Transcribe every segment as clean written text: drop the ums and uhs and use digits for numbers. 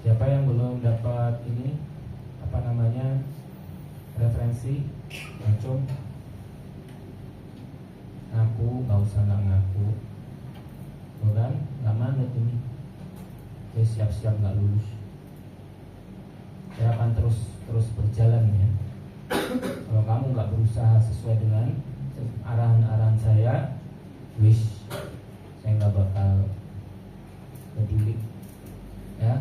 Siapa yang belum dapat ini apa namanya referensi, langsung ngaku, nggak usah nggak ngaku, bukan nggak manut ini. Saya siap-siap nggak lulus. Saya akan terus berjalan ya. Kalau kamu nggak berusaha sesuai dengan arahan-arahan saya, saya nggak bakal peduli. Ya,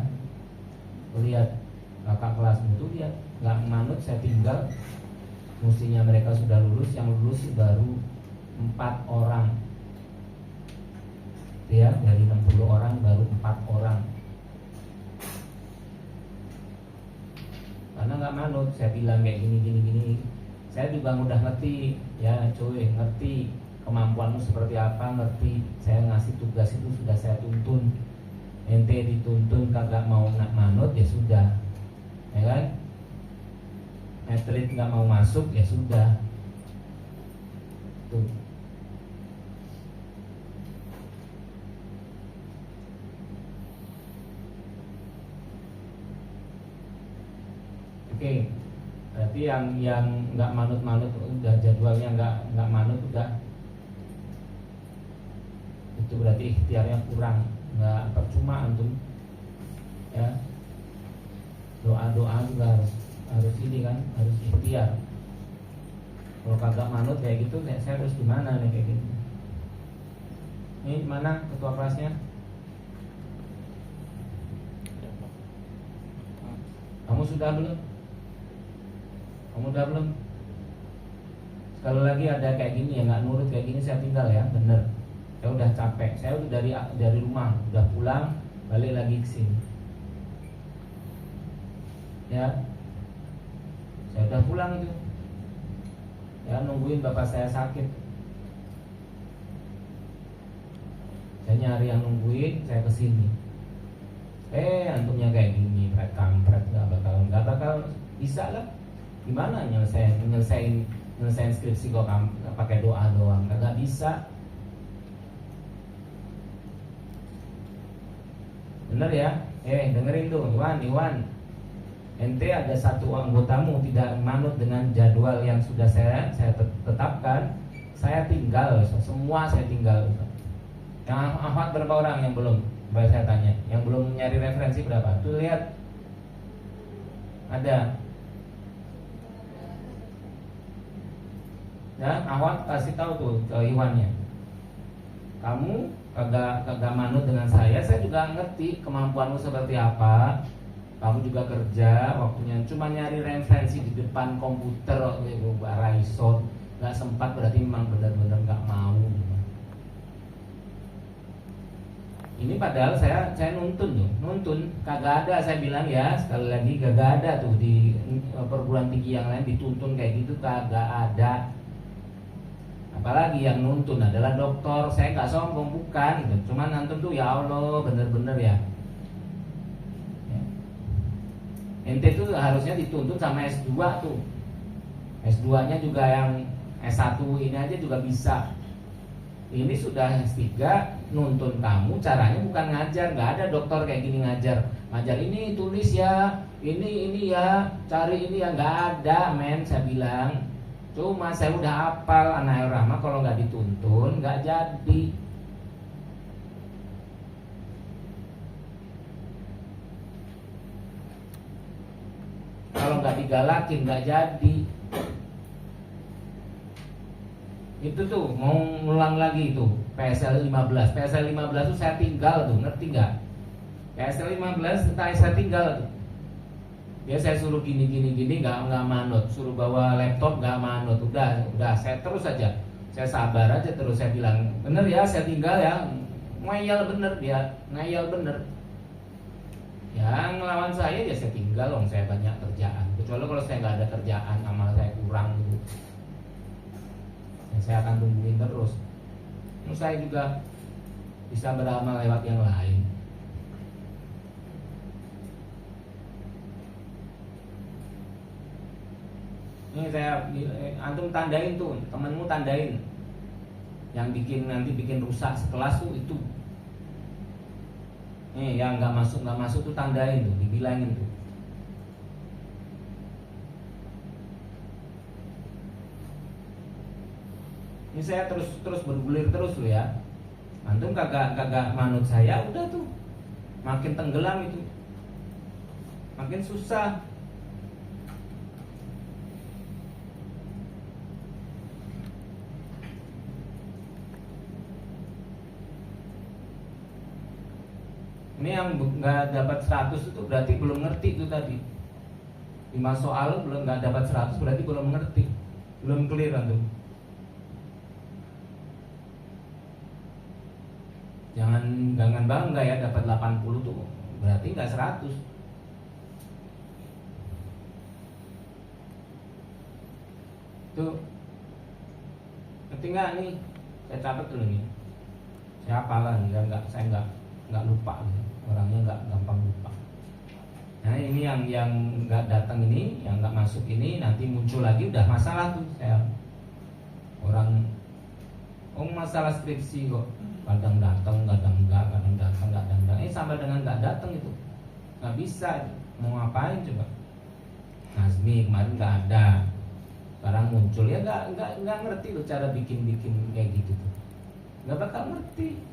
lihat kakak kelasmu tuh dia nggak manut, saya tinggal. Mestinya mereka sudah lulus, yang lulus baru 4 orang. Ya, dari 60 orang baru 4 orang. Karena nggak manut, saya bilang kayak gini. Saya juga udah ngerti, ya cuy, ngerti kemampuanmu seperti apa, ngerti. Saya ngasih tugas itu sudah saya tuntun. Ente dituntun kagak mau nak manut ya sudah, ya kan? Atlet nggak mau masuk ya sudah. Tuh. Oke, berarti yang nggak manut udah jadwalnya nggak manut udah, itu berarti ikhtiarnya kurang, nggak percuma antum ya. Doa juga harus ini kan, harus ikhtiar. Kalau kagak manut kayak gitu, saya harus gimana nih kayak gitu. Ini mana ketua kelasnya? Kamu sudah belum? Kamu udah belum? Sekali lagi ada kayak gini ya, nggak nurut kayak gini saya tinggal ya, bener. Saya udah capek, saya udah dari rumah, udah pulang, balik lagi ke sini. Ya, saya udah pulang itu. Ya, nungguin bapak saya sakit. Saya nyari yang nungguin, saya kesini. Antumnya kayak gini, kampret, nggak bakal bisa lah. Gimana nyelesain skripsi kok pakai doa doang? Kagak bisa. Bener ya? Dengerin tuh, Iwan. Ente ada satu anggotamu tidak manut dengan jadwal yang sudah saya tetapkan. Saya tinggal, semua saya tinggal. Yang ahwat berapa orang yang belum? Baik saya tanya. Yang belum nyari referensi berapa? Tuh lihat. Ada. Ya, Ahwat kasih tahu tuh ke Iwannya. Kamu kagak manut dengan saya juga ngerti kemampuanmu seperti apa. Kamu juga kerja, waktunya cuma nyari referensi di depan komputer, Raison, nggak sempat, berarti memang benar-benar nggak mau. Ini padahal saya nuntun, kagak ada, saya bilang ya sekali lagi kagak ada tuh di perguruan tinggi yang lain dituntun kayak gitu, kagak ada. Apalagi yang nuntun adalah doktor. Saya nggak sombong, bukan gitu. Cuman antum tuh ya Allah bener-bener ya. Ente tuh harusnya dituntun sama S2 tuh. S2 nya juga yang S1 ini aja juga bisa. Ini sudah S3 nuntun kamu, caranya bukan ngajar. Nggak ada dokter kayak gini ngajar ini tulis ya, ini ya, cari ini ya, nggak ada men. Saya bilang cuma saya udah hafal Anael Rahma, kalau nggak dituntun nggak jadi. Kalau nggak digalakin nggak jadi. Itu tuh mau ngulang lagi tuh PSL 15. PSL 15 tuh saya tinggal tuh, ngerti nggak? PSL 15 saya tinggal tuh. Dia saya suruh gini nggak manut, suruh bawa laptop nggak manut, udah saya terus aja, saya sabar aja terus, saya bilang bener ya, saya tinggal ya, ngayal bener dia, ngayal bener. Ya ngelawan saya ya saya tinggal, dong saya banyak kerjaan. Kecuali kalau saya nggak ada kerjaan, amal saya kurang gitu, ya, saya akan tungguin terus. Terus saya juga bisa beramal lewat yang lain. Ini saya, antum tandain tuh, temenmu tandain. Yang nanti bikin rusak sekelas tuh itu. Nih yang nggak masuk tuh tandain tuh, dibilangin tuh. Ini saya terus bergulir terus loh ya. Antum kagak manut saya, udah tuh makin tenggelam itu, makin susah. Ini yang nggak dapat 100 itu berarti belum ngerti itu tadi. 5 soal belum nggak dapat 100 berarti belum ngerti, belum clear antum. Jangan bangga ya dapat 80 tuh berarti nggak 100. Tuh ngerti nggak nih? Saya catat dulu nih. Saya hafalan ya, saya nggak lupa gitu. Orangnya nggak gampang lupa. Nah ini yang nggak datang ini, yang nggak masuk ini nanti muncul lagi udah masalah tuh saya. Orang masalah skripsi kok kadang datang, kadang enggak, kadang datang, kadang enggak. Sampai dengan nggak datang itu nggak bisa. Mau ngapain coba? Nazmi kemarin nggak ada, sekarang muncul ya nggak ngerti loh cara bikin kayak gitu tuh. Nggak bakal ngerti.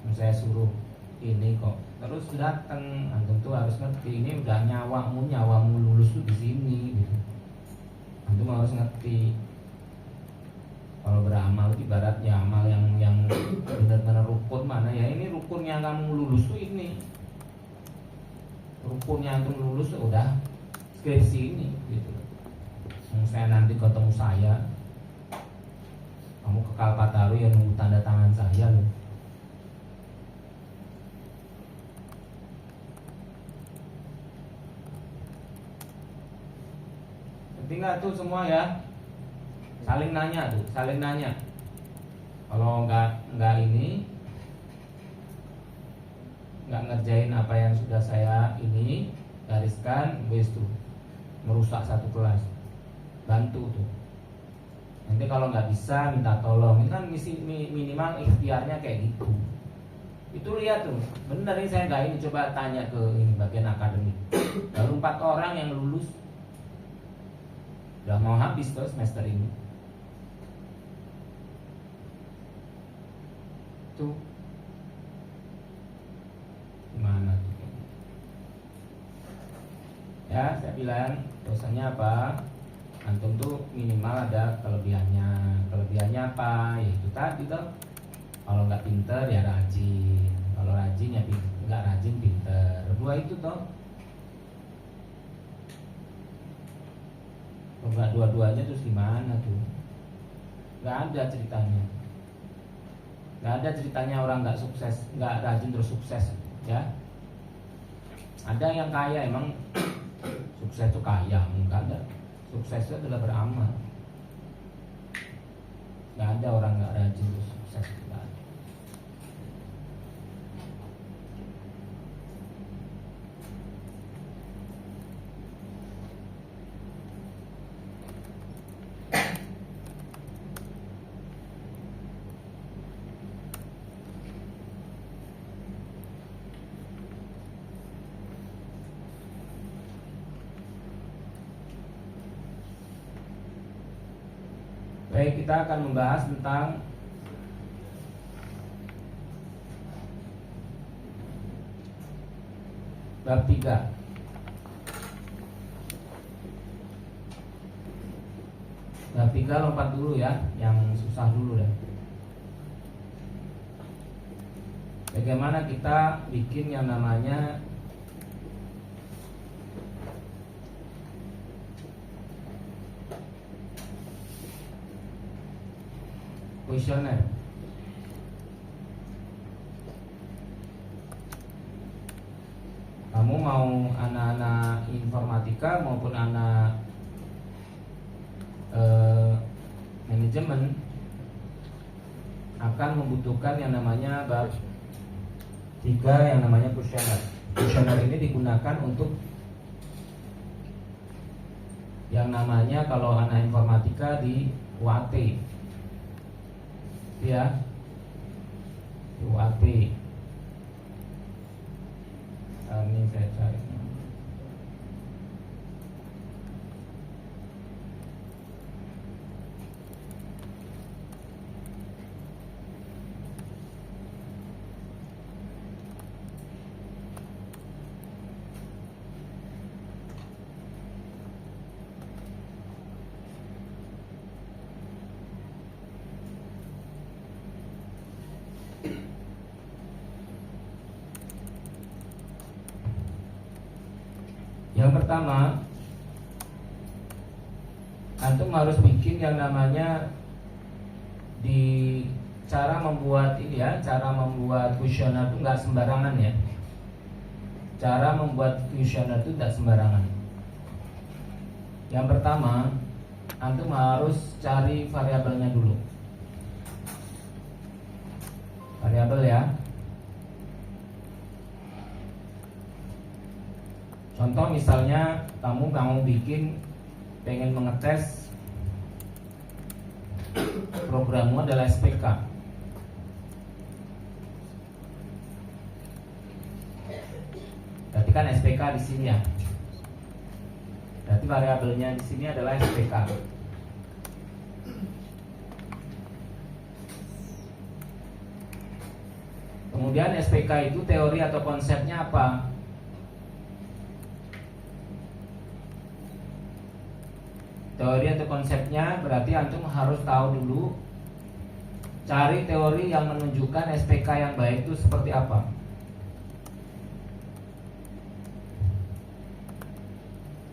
Saya suruh ini kok terus datang, antum tuh harus ngerti ini udah nyawamu lulus tuh di sini gitu. Antum harus ngerti. Kalau beramal ibaratnya amal yang benar-benar rukun mana ya, ini rukunnya kamu lulus tuh ini. Rukunnya antum lulus tuh udah skripsi ini gitu. Saya nanti ketemu saya, kamu ke Kalpataru ya nunggu tanda tangan saya loh. Tinggal tuh semua ya, saling nanya tuh, saling nanya. Kalau nggak ini, nggak ngerjain apa yang sudah saya ini gariskan, wis tuh merusak satu kelas. Bantu tuh. Nanti kalau nggak bisa minta tolong, ini kan minimal ikhtiarnya kayak gitu. Itu lihat tuh, bener ini saya nggak ini coba tanya ke ini bagian akademik. Baru 4 orang yang lulus. Udah mau habis tuh semester ini. Tuh gimana tuh? Ya saya bilang dosanya apa? Antum tuh minimal ada kelebihannya. Kelebihannya apa? Ya itu tadi tuh. Kalau nggak pinter ya rajin. Kalau rajin ya nggak rajin pinter. 2 itu tuh. Enggak dua-duanya terus gimana tuh? Nggak ada ceritanya. Nggak ada ceritanya orang nggak sukses, nggak rajin terus sukses, ya. Ada yang kaya emang sukses itu kaya, enggak ada. Sukses itu adalah beramal. Nggak ada orang nggak rajin terus sukses. Nggak ada. Baik, kita akan membahas tentang bab 3. Bab 3 lompat dulu ya, yang susah dulu deh. Bagaimana kita bikin yang namanya kuesioner. Kamu mau anak-anak informatika maupun anak manajemen akan membutuhkan yang namanya bab 3 yang namanya kuesioner. Kuesioner ini digunakan untuk yang namanya kalau anak informatika di UAT, ya, UAT. Ini saya cari. Yang pertama, antum harus bikin yang namanya di cara membuat ini ya, cara membuat kuesioner itu nggak sembarangan ya. Cara membuat kuesioner itu tidak sembarangan. Yang pertama, antum harus cari variabelnya dulu. Variabel ya. Contoh misalnya kamu bikin pengen mengetes programmu adalah SPK. Berarti kan SPK di sini ya. Berarti variabelnya di sini adalah SPK. Kemudian SPK itu teori atau konsepnya apa? Teori atau konsepnya berarti antum harus tahu dulu, cari teori yang menunjukkan SPK yang baik itu seperti apa.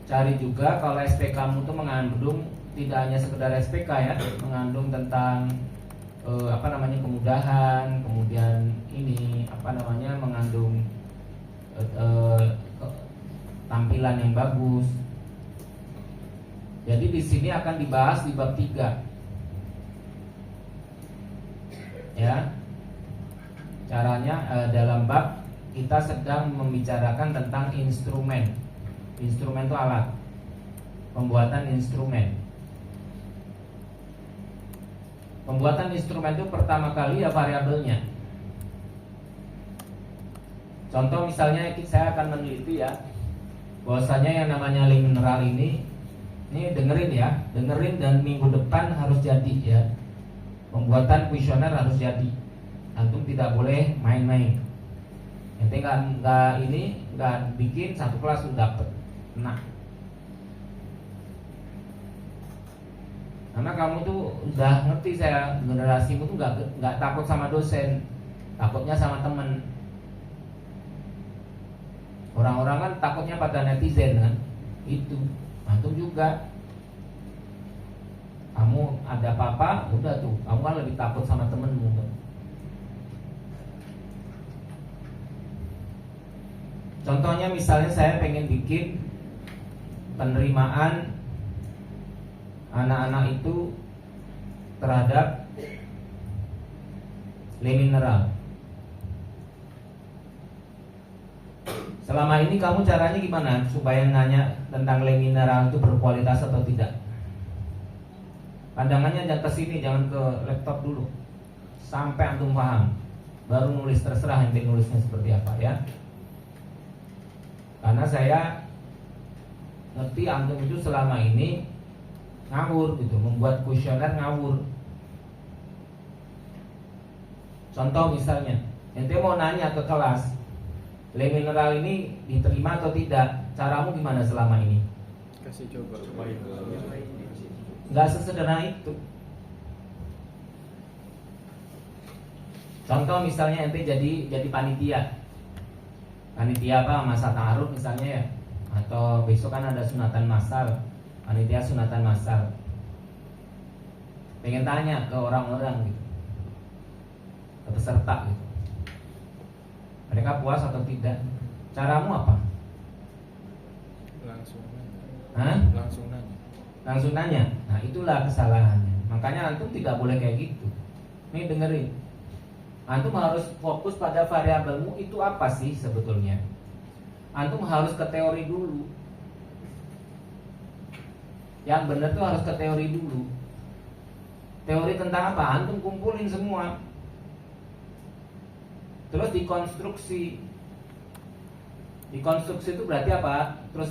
Cari juga kalau SPK kamu itu mengandung tidak hanya sekedar SPK ya, mengandung tentang kemudahan, kemudian ini mengandung tampilan yang bagus. Jadi di sini akan dibahas di bab 3. Ya. Caranya dalam bab kita sedang membicarakan tentang instrumen. Instrumen itu alat. Pembuatan instrumen. Pembuatan instrumen itu pertama kali ya variabelnya. Contoh misalnya saya akan meneliti ya, bahwasanya yang namanya link mineral ini dengerin dan minggu depan harus jadi ya. Pembuatan kuesioner harus jadi. Antum tidak boleh main-main. Nanti nggak bikin satu kelas sudah dapet. Nah, karena kamu tuh udah ngerti, saya generasimu tuh nggak takut sama dosen, takutnya sama temen. Orang-orang kan takutnya pada netizen kan, itu. Antum juga, kamu ada apa-apa, udah tuh, kamu kan lebih takut sama temenmu kan? Contohnya misalnya saya pengen bikin penerimaan anak-anak itu terhadap le mineral. Selama ini kamu caranya gimana supaya nanya tentang le mineral itu berkualitas atau tidak? Pandangannya jangan ke sini, jangan ke laptop dulu, sampai antum paham, baru nulis. Terserah ente nulisnya seperti apa ya. Karena saya ngerti antum itu selama ini ngawur gitu, membuat kuesioner ngawur. Contoh misalnya, ente mau nanya ke kelas, le mineral ini diterima atau tidak? Caramu gimana selama ini? Kasih coba. Nggak sesederhana itu. Contoh misalnya ente jadi panitia apa, masa ta'aruf misalnya ya, atau besok kan ada sunatan massal, panitia sunatan massal. Pengen tanya ke orang-orang gitu, ke peserta gitu, mereka puas atau tidak? Caramu apa? Langsung nanya. Hah? Langsung nanya. Nah itulah kesalahannya. Makanya antum tidak boleh kayak gitu. Nih dengerin, antum harus fokus pada variabelmu itu apa sih sebetulnya. Antum harus ke teori dulu. Yang benar tuh harus ke teori dulu. Teori tentang apa? Antum kumpulin semua, terus dikonstruksi. Dikonstruksi itu berarti apa? Terus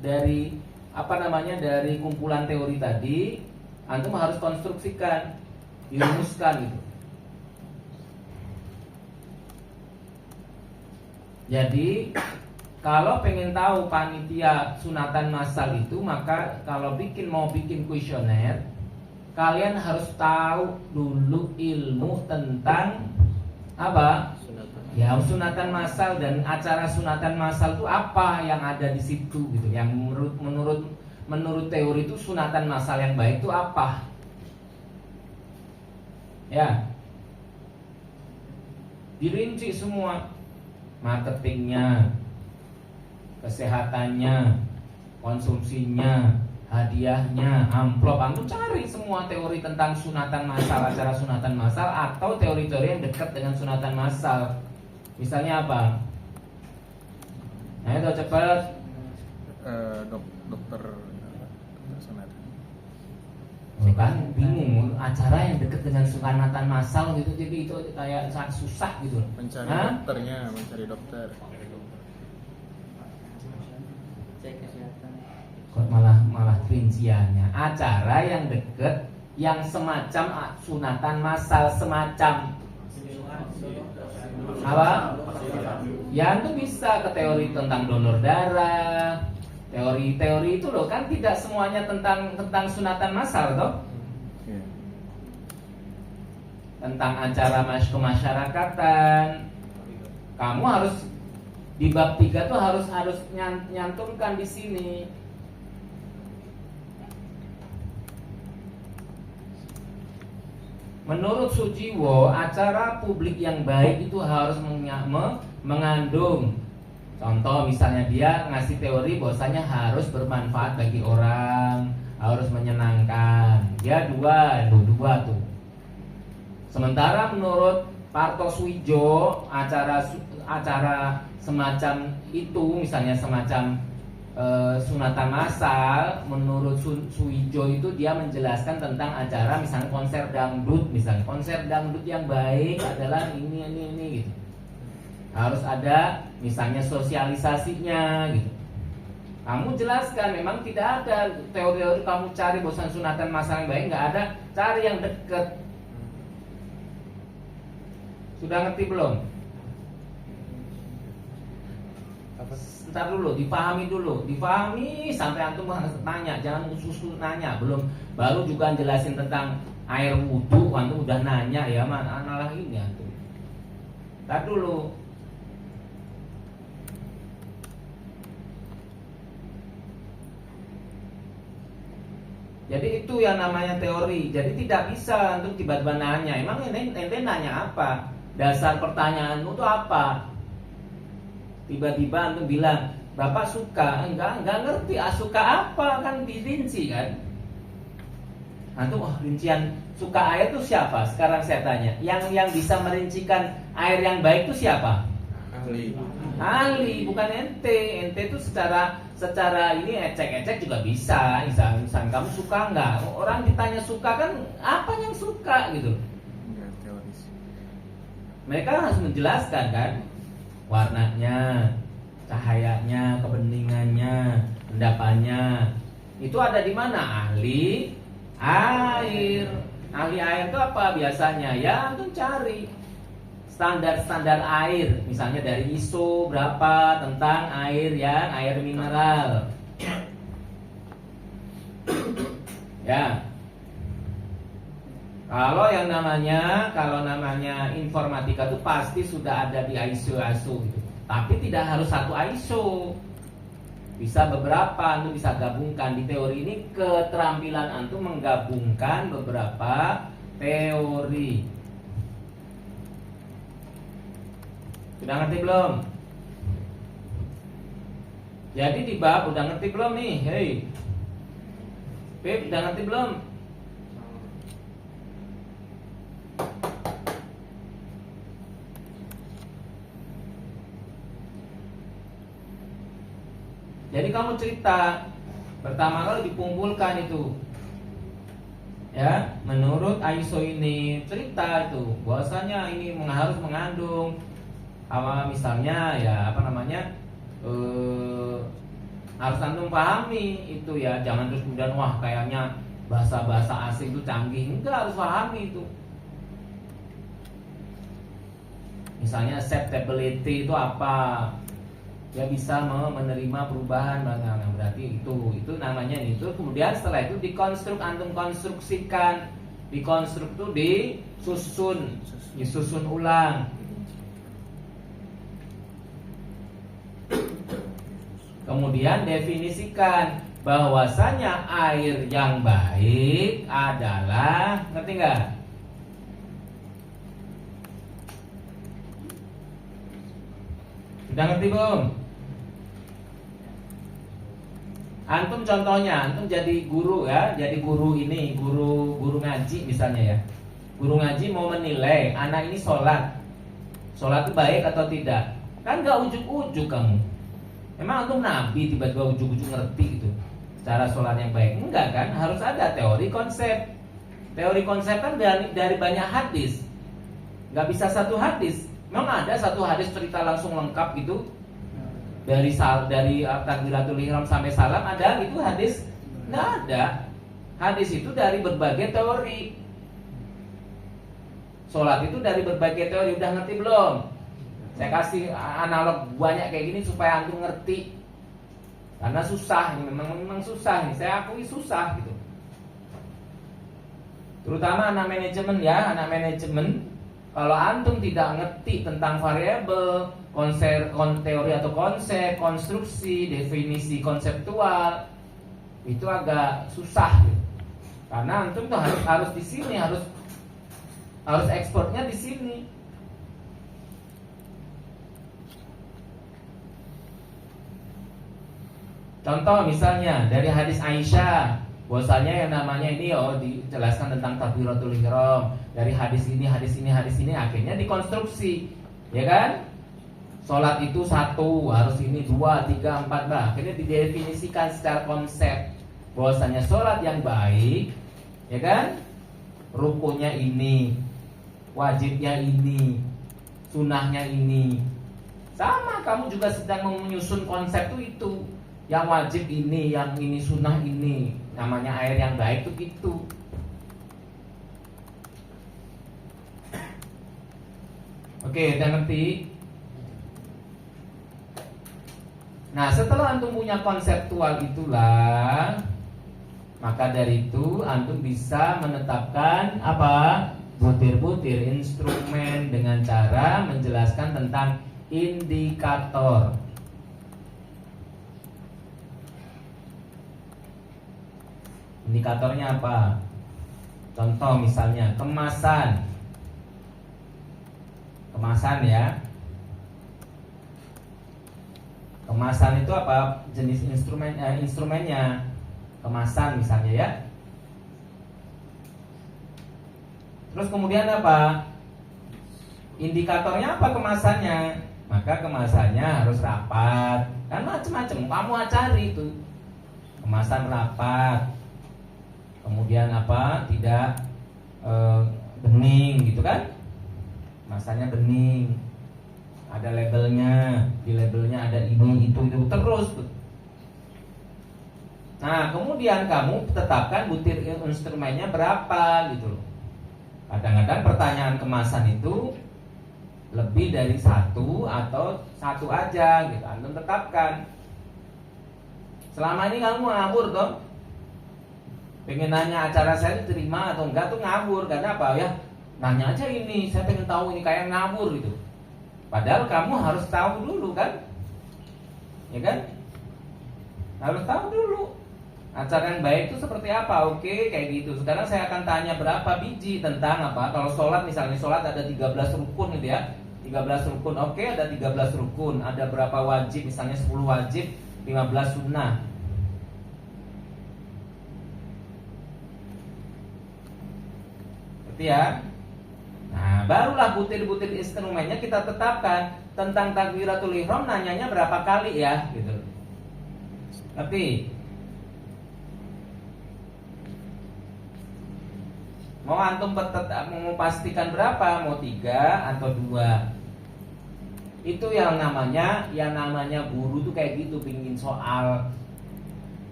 dari apa namanya, dari kumpulan teori tadi antum harus konstruksikan, dirumuskan gitu. Jadi kalau pengen tahu panitia sunatan massal itu, maka kalau mau bikin kuesioner, kalian harus tahu dulu ilmu tentang apa? Sunatan. Ya, sunatan massal dan acara sunatan massal itu apa yang ada di situ gitu. Yang menurut teori itu sunatan massal yang baik itu apa? Ya. Dirinci semua. Marketingnya, kesehatannya, konsumsinya, hadiahnya, amplop. Antum cari semua teori tentang sunatan massal, acara sunatan massal, atau teori-teori yang dekat dengan sunatan massal. Misalnya apa? Ayo cepat. Dokter sunatan. Kan bingung, acara yang dekat dengan sunatan massal gitu, jadi itu kayak sangat susah gitu. Mencari dokternya, mencari dokter. Kok malah rinciannya acara yang dekat, yang semacam sunatan massal, semacam apa? Ya itu bisa ke teori tentang donor darah, teori-teori itu loh, kan tidak semuanya tentang sunatan massal toh. Yeah. Tentang acara kemasyarakatan. Kamu harus di bab 3 tuh harus nyantumkan di sini. Menurut Sujiwo, acara publik yang baik itu harus mengandung, contoh misalnya dia ngasih teori bahwasanya harus bermanfaat bagi orang, harus menyenangkan. Dia dua tuh. Sementara menurut Parto Suijo, acara semacam itu, misalnya semacam sunatan massal, menurut Suijo itu dia menjelaskan tentang acara misalnya konser dangdut, misalnya konser dangdut yang baik adalah ini gitu. Harus ada misalnya sosialisasinya gitu. Kamu jelaskan, memang tidak ada teori-teori kamu cari bosan sunatan massal yang baik, nggak ada, cari yang dekat. Sudah ngerti belum? Ntar dulu, dipahami sampai antum nanya, jangan usus nanya, belum, baru juga jelasin tentang air wudhu, antum udah nanya ya, mana analah ini antum. Ntar dulu. Jadi itu yang namanya teori. Jadi tidak bisa antum tiba-tiba nanya, emang ente nanya apa? Dasar pertanyaanmu itu apa? Tiba-tiba antum bilang, Bapak suka, enggak ngerti suka apa, kan dirinci kan. Antum, rincian suka air itu siapa? Sekarang saya tanya, yang bisa merincikan air yang baik itu siapa? Ahli, bukan ente. Ente itu secara ini ecek-ecek juga bisa. Misalnya kamu suka enggak? Orang ditanya suka kan, apa yang suka gitu. Enggak teoris. Mereka harus menjelaskan kan, warnanya, cahayanya, kebeningannya, endapannya. Itu ada di mana? Ahli air. Ahli air itu apa biasanya? Ya antum cari standar-standar air, misalnya dari ISO berapa tentang air yang air mineral. Ya. Kalau namanya informatika itu pasti sudah ada di ISO gitu. Tapi tidak harus satu ISO. Bisa beberapa, antum bisa gabungkan. Di teori ini keterampilan antum menggabungkan beberapa teori. Sudah ngerti belum? Jadi di bab udah ngerti belum nih? Hei Pip, udah ngerti belum? Jadi kamu cerita, pertama kali dikumpulkan itu, ya, menurut ISO ini cerita itu, bahwasanya ini harus mengandung apa misalnya ya apa namanya harus antum pahami itu ya. Jangan terus kemudian wah kayaknya bahasa-bahasa asing itu canggih. Enggak, harus pahami itu. Misalnya acceptability itu apa? Dia bisa menerima perubahan. Nah, berarti itu namanya itu. Kemudian setelah itu dikonstruk, antum konstruksikan. Dikonstruk itu disusun ulang. Kemudian definisikan bahwasanya air yang baik adalah, ngerti nggak? Sudah ngerti belum? Antum contohnya, antum jadi guru ya, jadi guru ini, guru ngaji misalnya ya. Guru ngaji mau menilai anak ini sholat itu baik atau tidak. Kan nggak ujuk-ujuk kamu. Emang antum nabi tiba-tiba ujuk-ujuk ngerti gitu cara sholat yang baik? Enggak kan, harus ada teori konsep. Teori konsep kan dari banyak hadis. Nggak bisa satu hadis. Memang ada satu hadis cerita langsung lengkap gitu dari takbiratul ihram sampai salam, ada itu hadis? Nggak ada. Hadis itu dari berbagai teori. Sholat itu dari berbagai teori. Udah ngerti belum? Saya kasih analog banyak kayak gini supaya antum ngerti. Karena susah, memang susah nih. Saya akui susah gitu. Terutama anak manajemen ya, anak manajemen. Kalau antum tidak ngerti tentang variabel, teori atau konsep, konstruksi, definisi konseptual, itu agak susah gitu. Karena antum tuh harus di sini, harus ekspornya di sini. Contoh misalnya dari hadis Aisyah, bahwasanya yang namanya ini dijelaskan tentang takbiratul ihram dari hadis ini, akhirnya dikonstruksi, ya kan? Sholat itu satu, harus ini 2, 3, 4, akhirnya didefinisikan secara konsep bahwasanya sholat yang baik, ya kan? Rukunnya ini, wajibnya ini, sunnahnya ini. Sama, kamu juga sedang menyusun konsep itu. Yang wajib ini, yang ini sunnah ini. Namanya air yang baik itu gitu. Oke, udah ngerti? Nah, setelah antum punya konseptual itulah, maka dari itu antum bisa menetapkan apa? Butir-butir instrumen dengan cara menjelaskan tentang indikator. Indikatornya apa? Contoh misalnya kemasan ya. Kemasan itu apa? Jenis instrumennya. Kemasan misalnya ya. Terus kemudian apa? Indikatornya apa kemasannya? Maka kemasannya harus rapat. Kan macam-macam kamu cari itu. Kemasan rapat. Kemudian apa? Tidak bening gitu kan? Masanya bening. Ada labelnya. Di labelnya ada ini, itu terus. Nah, kemudian kamu tetapkan butir instrumennya berapa gitu loh. Kadang-kadang pertanyaan kemasan itu lebih dari satu atau satu aja gitu. Antum tetapkan. Selama ini kamu ngabur toh. Pengen nanya acara saya diterima atau enggak tuh ngabur. Karena apa ya? Nanya aja ini, saya pengen tahu ini, kayak ngabur gitu. Padahal kamu harus tahu dulu kan? Ya kan? Harus tahu dulu. Acara yang baik itu seperti apa? Oke, kayak gitu. Sekarang saya akan tanya berapa biji tentang apa? Kalau sholat misalnya, sholat ada 13 rukun gitu ya. 13 rukun, oke, ada 13 rukun. Ada berapa wajib? Misalnya 10 wajib, 15 sunnah. Ya. Nah, barulah butir-butir instrumennya kita tetapkan. Tentang takbiratul ihram nanyanya berapa kali ya gitu. Tapi mau antum mau pastikan berapa? Mau 3 atau 2? Itu yang namanya guru tuh kayak gitu, pingin soal.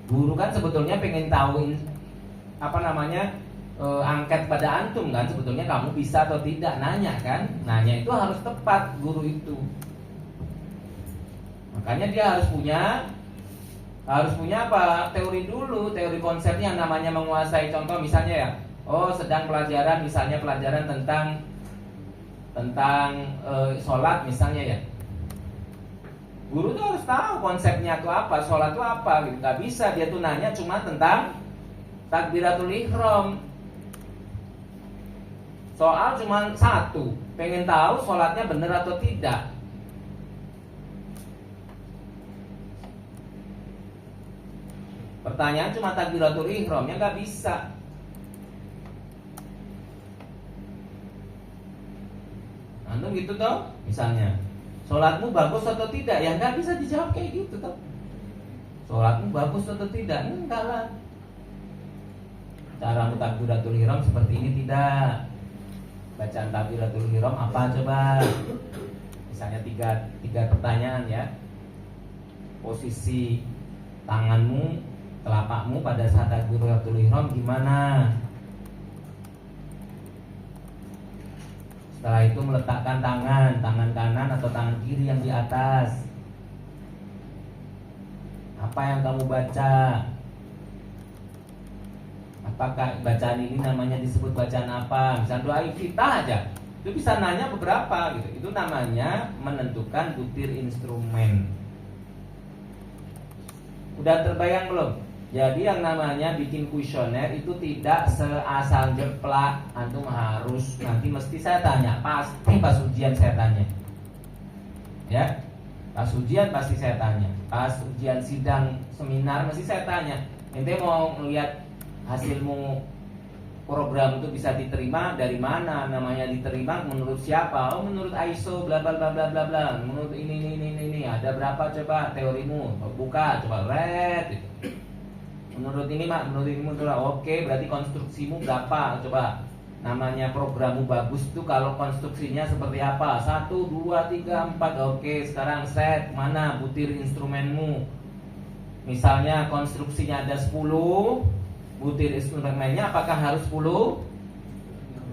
Guru kan sebetulnya pengen tahu angket pada antum kan, sebetulnya kamu bisa atau tidak, nanya kan. Nanya itu harus tepat guru itu. Makanya dia harus punya apa? Teori dulu, teori konsepnya yang namanya menguasai. Contoh misalnya ya, sedang pelajaran, misalnya pelajaran tentang sholat misalnya ya. Guru tuh harus tahu konsepnya itu apa, sholat itu apa gitu. Gak bisa dia tuh nanya cuma tentang takbiratul ihram. Soal cuma satu, pengen tahu sholatnya benar atau tidak. Pertanyaan cuma takbiratul ihram, ya nggak bisa. Antum gitu toh, misalnya, sholatmu bagus atau tidak? Ya nggak bisa dijawab kayak gitu toh. Sholatmu bagus atau tidak? Enggak lah. Cara takbiratul ihram seperti ini tidak. Bacaan takbiratul ihram apa coba? Misalnya tiga pertanyaan ya. Posisi tanganmu, telapakmu pada saat takbiratul ihram gimana? Setelah itu meletakkan tangan kanan atau tangan kiri yang di atas. Apa yang kamu baca? Apakah bacaan ini namanya disebut bacaan apa? Misalnya doa iftitah aja, itu bisa nanya beberapa gitu. Itu namanya menentukan butir instrumen. Udah terbayang belum? Jadi yang namanya bikin kuesioner itu tidak seasal jeplak. Antum harus nanti mesti saya tanya, pasti pas ujian saya tanya. Ya, pas ujian pasti saya tanya. Pas ujian sidang seminar mesti saya tanya. Ente mau ngeliat hasilmu program itu bisa diterima dari mana? Namanya diterima menurut siapa? Menurut ISO bla bla bla bla bla bla. Menurut ini. Ada berapa coba teorimu? Buka coba red gitu. Menurut ini oke, berarti konstruksimu berapa? Coba. Namanya programmu bagus itu kalau konstruksinya seperti apa? 1, 2, 3, 4. Oke, sekarang set mana butir instrumenmu? Misalnya konstruksinya ada 10, butir instrumennya apakah harus 10?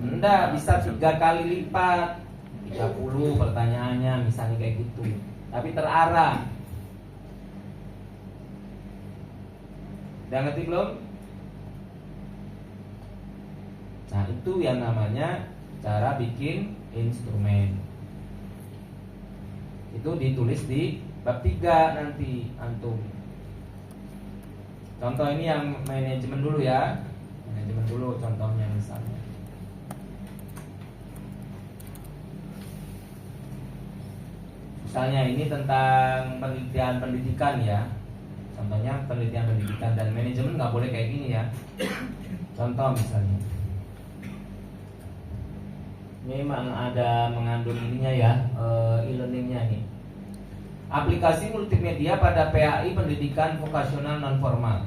Enggak, bisa 3 kali lipat 30 pertanyaannya, misalnya kayak gitu. Tapi terarah. Udah ngerti belum? Nah itu yang namanya cara bikin instrumen. Itu ditulis di bab 3 nanti antum. Contoh ini yang manajemen dulu ya. Manajemen dulu contohnya misalnya. Misalnya ini tentang penelitian pendidikan ya. Contohnya penelitian pendidikan dan manajemen nggak boleh kayak gini ya. Contoh misalnya, ini memang ada mengandung ininya ya, e-learningnya nih. Aplikasi multimedia pada PAI pendidikan vokasional non formal.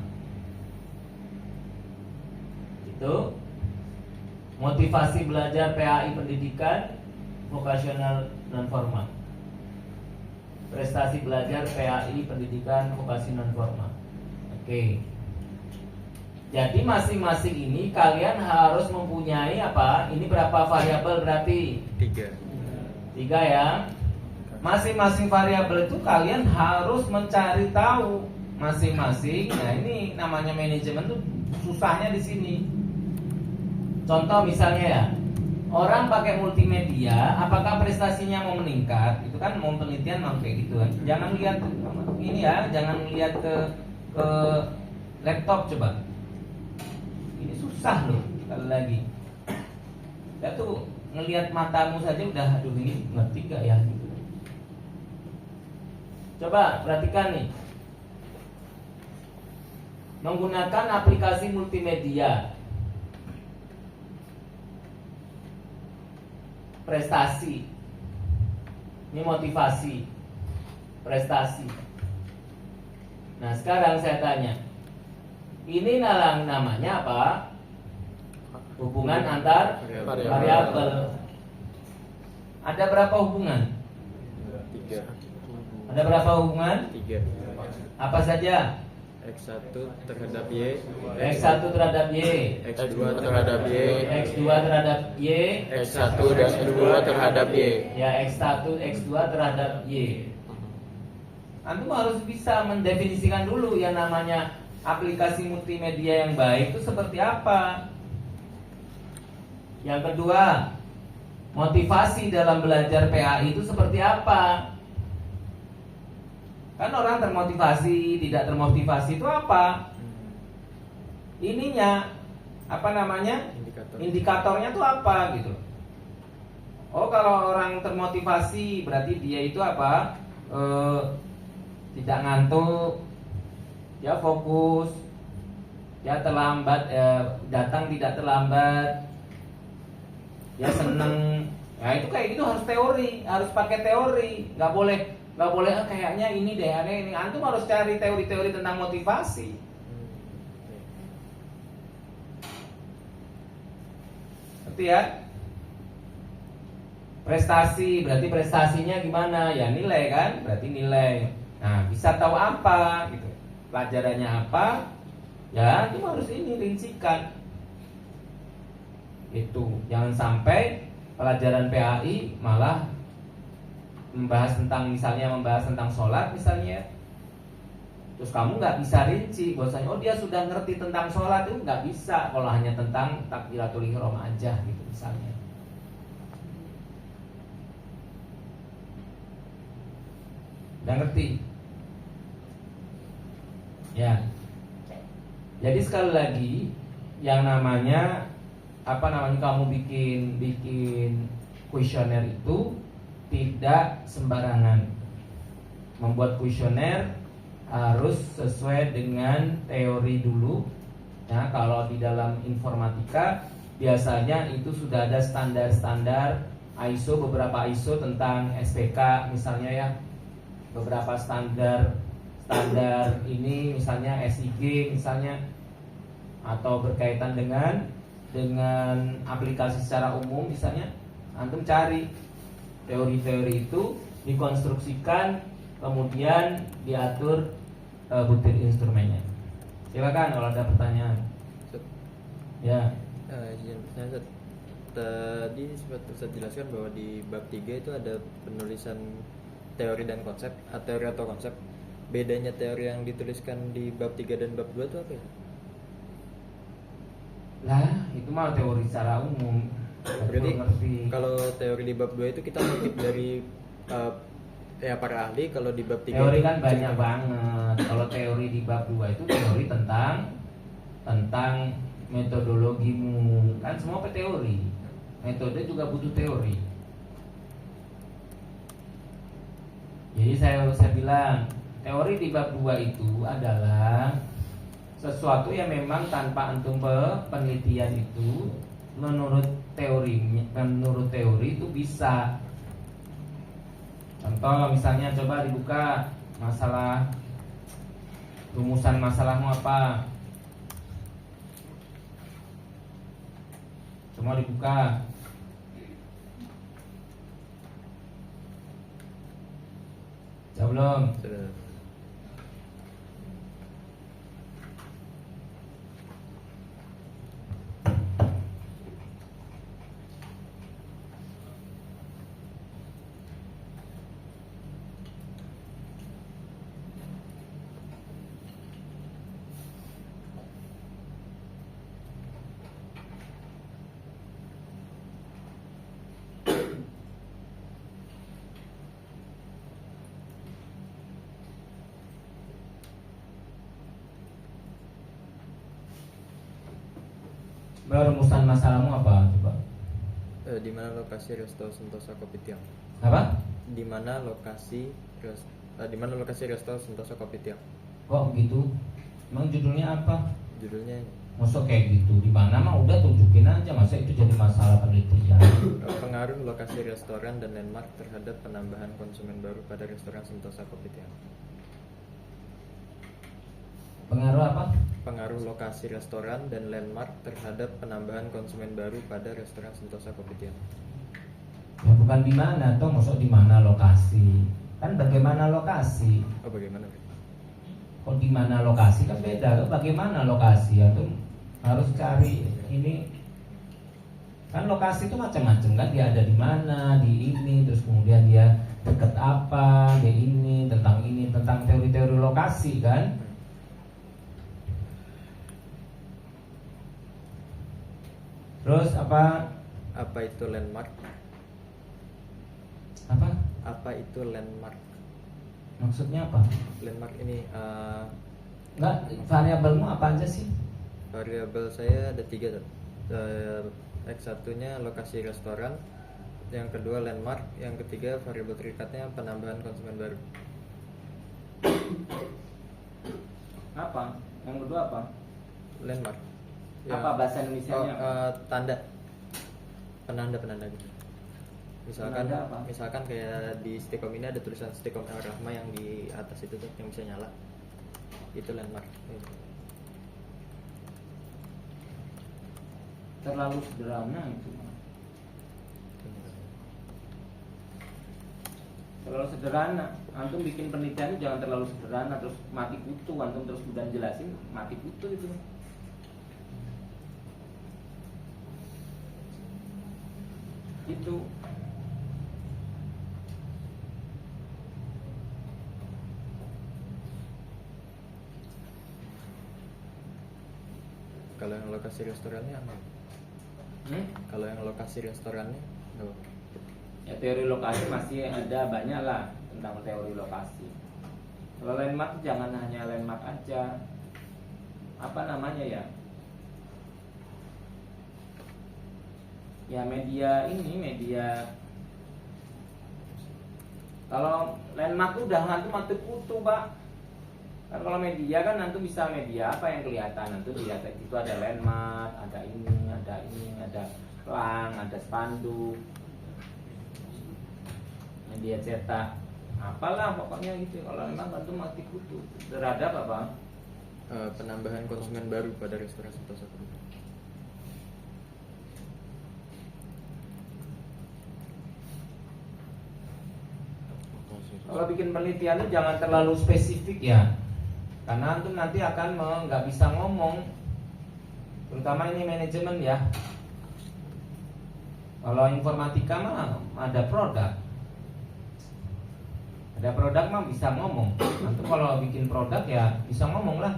Itu motivasi belajar PAI pendidikan vokasional non formal. Prestasi belajar PAI pendidikan vokasi non formal. Oke. Jadi masing-masing ini kalian harus mempunyai apa? Ini berapa variabel berarti? 3 ya. Masing-masing variabel itu kalian harus mencari tahu masing-masing. Nah, ini namanya manajemen tuh susahnya di sini. Contoh misalnya ya, orang pakai multimedia, apakah prestasinya mau meningkat? Itu kan mau penelitian mau kayak gitu kan. Jangan lihat ini ya, jangan lihat ke laptop coba. Ini susah loh sekali lagi. Ya tuh ngelihat matamu saja udah aduh ini ngerti gak ya gitu. Coba perhatikan nih. Menggunakan aplikasi multimedia. Prestasi. Ini motivasi. Prestasi. Nah, sekarang saya tanya. Ini namanya apa? Hubungan antar variabel. Ada berapa hubungan? 3. Ada berapa hubungan? 3. Apa saja? X1 terhadap Y, X1 terhadap Y, X2 terhadap Y, X2 terhadap Y, X1 dan X2 terhadap Y. ya X1, X2 terhadap Y. Antum harus bisa mendefinisikan dulu yang namanya aplikasi multimedia yang baik itu seperti apa. Yang kedua, motivasi dalam belajar PAI itu seperti apa? Kan orang termotivasi, tidak termotivasi itu apa? Ininya, apa namanya? Indikator. Indikatornya itu apa gitu. Oh, kalau orang termotivasi berarti dia itu apa? Tidak ngantuk, dia fokus, dia terlambat, datang tidak terlambat, dia seneng. Ya itu kayak gitu harus teori, harus pakai teori, nggak boleh kayaknya ini deh, ini. Antum harus cari teori-teori tentang motivasi. Ngerti ya? Prestasi, berarti prestasinya gimana? Ya nilai kan, berarti nilai. Nah, bisa tahu apa gitu. Pelajarannya apa? Ya, itu harus ini rincikan. Itu, jangan sampai pelajaran PAI malah membahas tentang sholat misalnya, terus kamu nggak bisa rinci bahwasanya oh dia sudah ngerti tentang sholat. Itu nggak bisa kalau hanya tentang takbiratul ihram aja gitu misalnya. Nggak ngerti ya. Jadi sekali lagi yang namanya kamu bikin kuesioner itu tidak sembarangan. Membuat kuesioner harus sesuai dengan teori dulu. Nah, kalau di dalam informatika biasanya itu sudah ada standar-standar ISO, beberapa ISO tentang SPK misalnya ya. Beberapa standar ini misalnya SIG misalnya, atau berkaitan dengan aplikasi secara umum misalnya. Antum cari teori-teori itu, dikonstruksikan, kemudian diatur butir instrumennya. Silakan kalau ada pertanyaan. Ya. Tadi sempat Ustaz jelaskan bahwa di bab 3 itu ada penulisan teori dan konsep, teori atau konsep. Bedanya teori yang dituliskan di bab 3 dan bab 2 itu apa ya? Lah, itu mah teori secara umum. Berarti ngerti. kalau teori di bab 2 itu kita ngutip dari para ahli, kalau di bab 3 teori itu kan banyak banget. Kalau teori di bab 2 itu teori tentang metodologimu. Kan semua teori. Metode juga butuh teori. Jadi saya bilang, teori di bab 2 itu adalah sesuatu yang memang tanpa antum penelitian itu menurut teori itu bisa. Contoh misalnya, coba dibuka masalah, rumusan masalahmu apa? Semua dibuka. Jawab belum? sudah. Rumusan masalahmu apa? Coba. Di mana lokasi Resto Sentosa Kopitiam? Apa? Di mana lokasi Resto Sentosa Kopitiam? Kok gitu? Emang judulnya apa? Judulnya Masa kayak gitu? Di mana mah udah tunjukin aja, masa itu jadi masalah penelitian. pengaruh lokasi restoran dan landmark terhadap penambahan konsumen baru pada restoran Sentosa Kopitiam. Pengaruh apa? Pengaruh lokasi restoran dan landmark terhadap penambahan konsumen baru pada restoran Sentosa Kopitiam. Ya bukan di mana toh, maksud di mana lokasi. Kan bagaimana lokasi? Oh bagaimana? Kalau di mana lokasi kan beda. Tuh bagaimana lokasi ya tuh harus cari ini. Kan lokasi itu macam-macam kan, dia ada di mana, di ini, terus kemudian dia deket apa, dia ini, tentang teori-teori lokasi kan. Terus apa? Apa itu landmark? Apa? Apa itu landmark? Maksudnya apa? Landmark ini Enggak, variabelmu apa aja sih? variabel saya ada 3 tuh. X1 nya lokasi restoran, yang kedua landmark, yang ketiga variabel terikatnya penambahan konsumen baru. Apa? Yang kedua apa? Landmark. Apa bahasa Indonesianya? Tanda. Penanda gitu. Misalkan Penanda apa? misalkan kayak di Stikom ini ada tulisan Stikom El Rahma yang di atas itu tuh yang bisa nyala. Itu landmark. Terlalu sederhana itu. Terlalu sederhana. Antum bikin penelitian itu jangan terlalu sederhana terus mati kutu. Antum terus udah jelasin mati kutu itu. Itu. Kalau yang lokasi restorannya apa? Kalau yang lokasi restorannya apa? Ya teori lokasi masih ada banyak lah tentang teori lokasi. Kalau landmark jangan hanya landmark aja. Apa namanya ya? Ya media ini media. Kalau landmark itu udah ngantuk mati kutu, Pak. Kan kalau media kan nanti bisa media apa yang kelihatan, nanti lihat itu ada landmark, ada ini, ada pelang, ada spanduk, media cetak, apalah pokoknya gitu. Kalau memang nanti mati kutu terhadap apa? Penambahan konsumen baru pada restoran Sentosa. Kalau bikin penelitian itu jangan terlalu spesifik ya, karena antum nanti akan nggak bisa ngomong, terutama ini manajemen ya. Kalau informatika mah ada produk mah bisa ngomong. Antum kalau bikin produk ya bisa ngomong lah.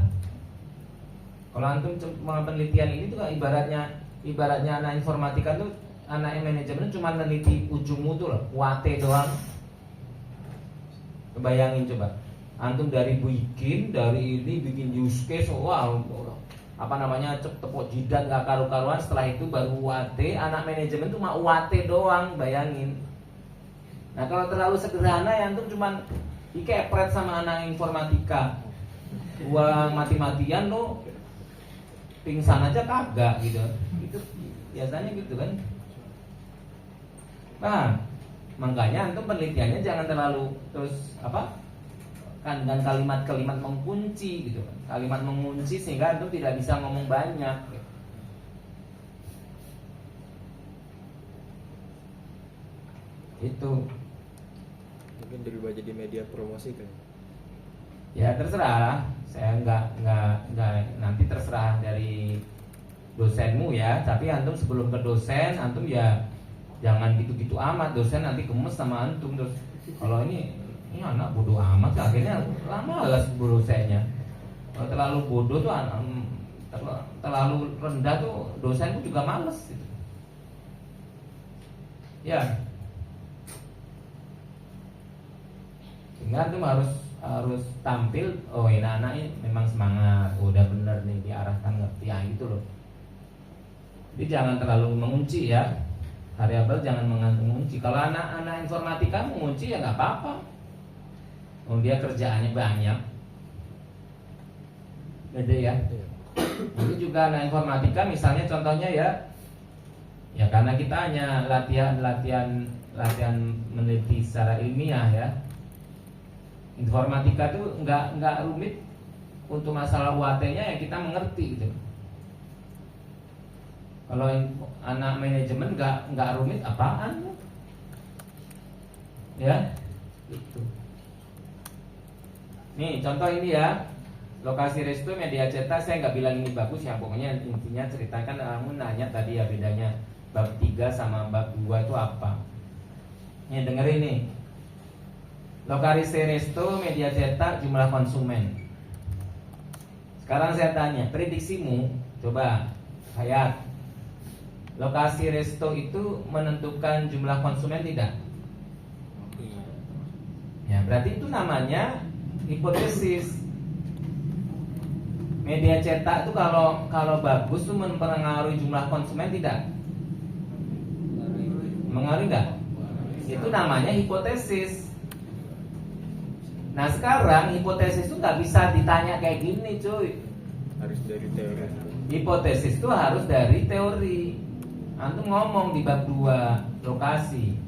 Kalau antum cuma penelitian ini tuh ibaratnya anak informatika tuh, anak manajemen cuma meneliti ujungmu tuh loh, UAT doang. Bayangin coba, antum dari bikin use case, wow, apa namanya, tepuk jidat gak karu-karuan. Setelah itu baru UAT, anak manajemen cuma UAT doang, bayangin. Nah kalau terlalu sederhana ya antum cuma dikepret sama anak informatika, uang mati-matian lo, pingsan aja kagak gitu. Itu biasanya gitu kan. Paham? Makanya antum penelitiannya jangan terlalu terus apa? Kan dengan kalimat-kalimat mengunci gitu kan. Kalimat mengunci sehingga antum tidak bisa ngomong banyak. Itu. Mungkin dirubah jadi media promosi kan? Ya terserah lah. Saya nggak nanti terserah dari dosenmu ya. Tapi antum sebelum ke dosen, antum ya jangan gitu-gitu amat, dosen nanti gemes sama antum. Terus kalau ini anak bodoh amat, akhirnya lama lah dosennya. Kalau terlalu bodoh tuh terlalu rendah tuh dosen tuh juga males gitu. Ya, sehingga antum harus tampil, oh ini anak ini memang semangat, udah bener nih diarahkan, ngerti ya gitu loh. Jadi jangan terlalu mengunci ya. Variabel jangan mengunci. Kalau anak-anak informatika mengunci ya nggak apa-apa. Oh, dia kerjaannya banyak, gede ya. Itu juga anak informatika, misalnya contohnya ya karena kita hanya latihan meneliti secara ilmiah ya. Informatika tuh nggak rumit. Untuk masalah UAT-nya ya kita mengerti gitu. Kalau anak manajemen nggak rumit apaan, ya, gitu. Nih contoh ini ya, lokasi resto media cetak. Saya nggak bilang ini bagus ya, pokoknya intinya ceritakan. Kamu nanya tadi ya bedanya bab 3 sama bab 2 itu apa. Nih dengerin nih, lokasi resto media cetak jumlah konsumen. Sekarang saya tanya, prediksimu, coba Hayat, lokasi resto itu menentukan jumlah konsumen tidak? Iya. Ya, berarti itu namanya hipotesis. Media cetak itu kalau bagus tuh mempengaruhi jumlah konsumen tidak? Mengaruhi nggak? Itu namanya hipotesis. Nah sekarang hipotesis itu nggak bisa ditanya kayak gini, cuy. Harus dari teori. Hipotesis itu harus dari teori. Antum ngomong di bab 2 lokasi.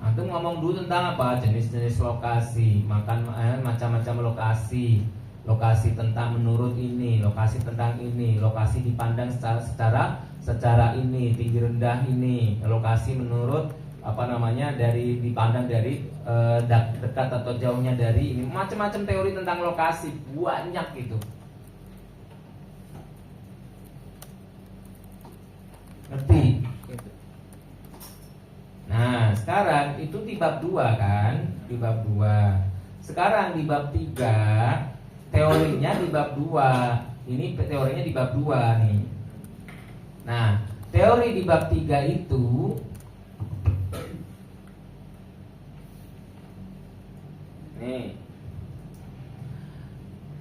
Antum ngomong dulu tentang apa? Jenis-jenis lokasi, macam-macam lokasi. Lokasi tentang menurut ini, lokasi tentang ini, lokasi dipandang secara ini, tinggi rendah ini, lokasi menurut dipandang dari dekat atau jauhnya dari ini, macam-macam teori tentang lokasi banyak gitu. Ngerti? Nah, sekarang itu di bab 2 kan? Di bab 2. Sekarang di bab 3, teorinya di bab 2. Ini teorinya di bab 2 nih. Nah, teori di bab 3 itu nih.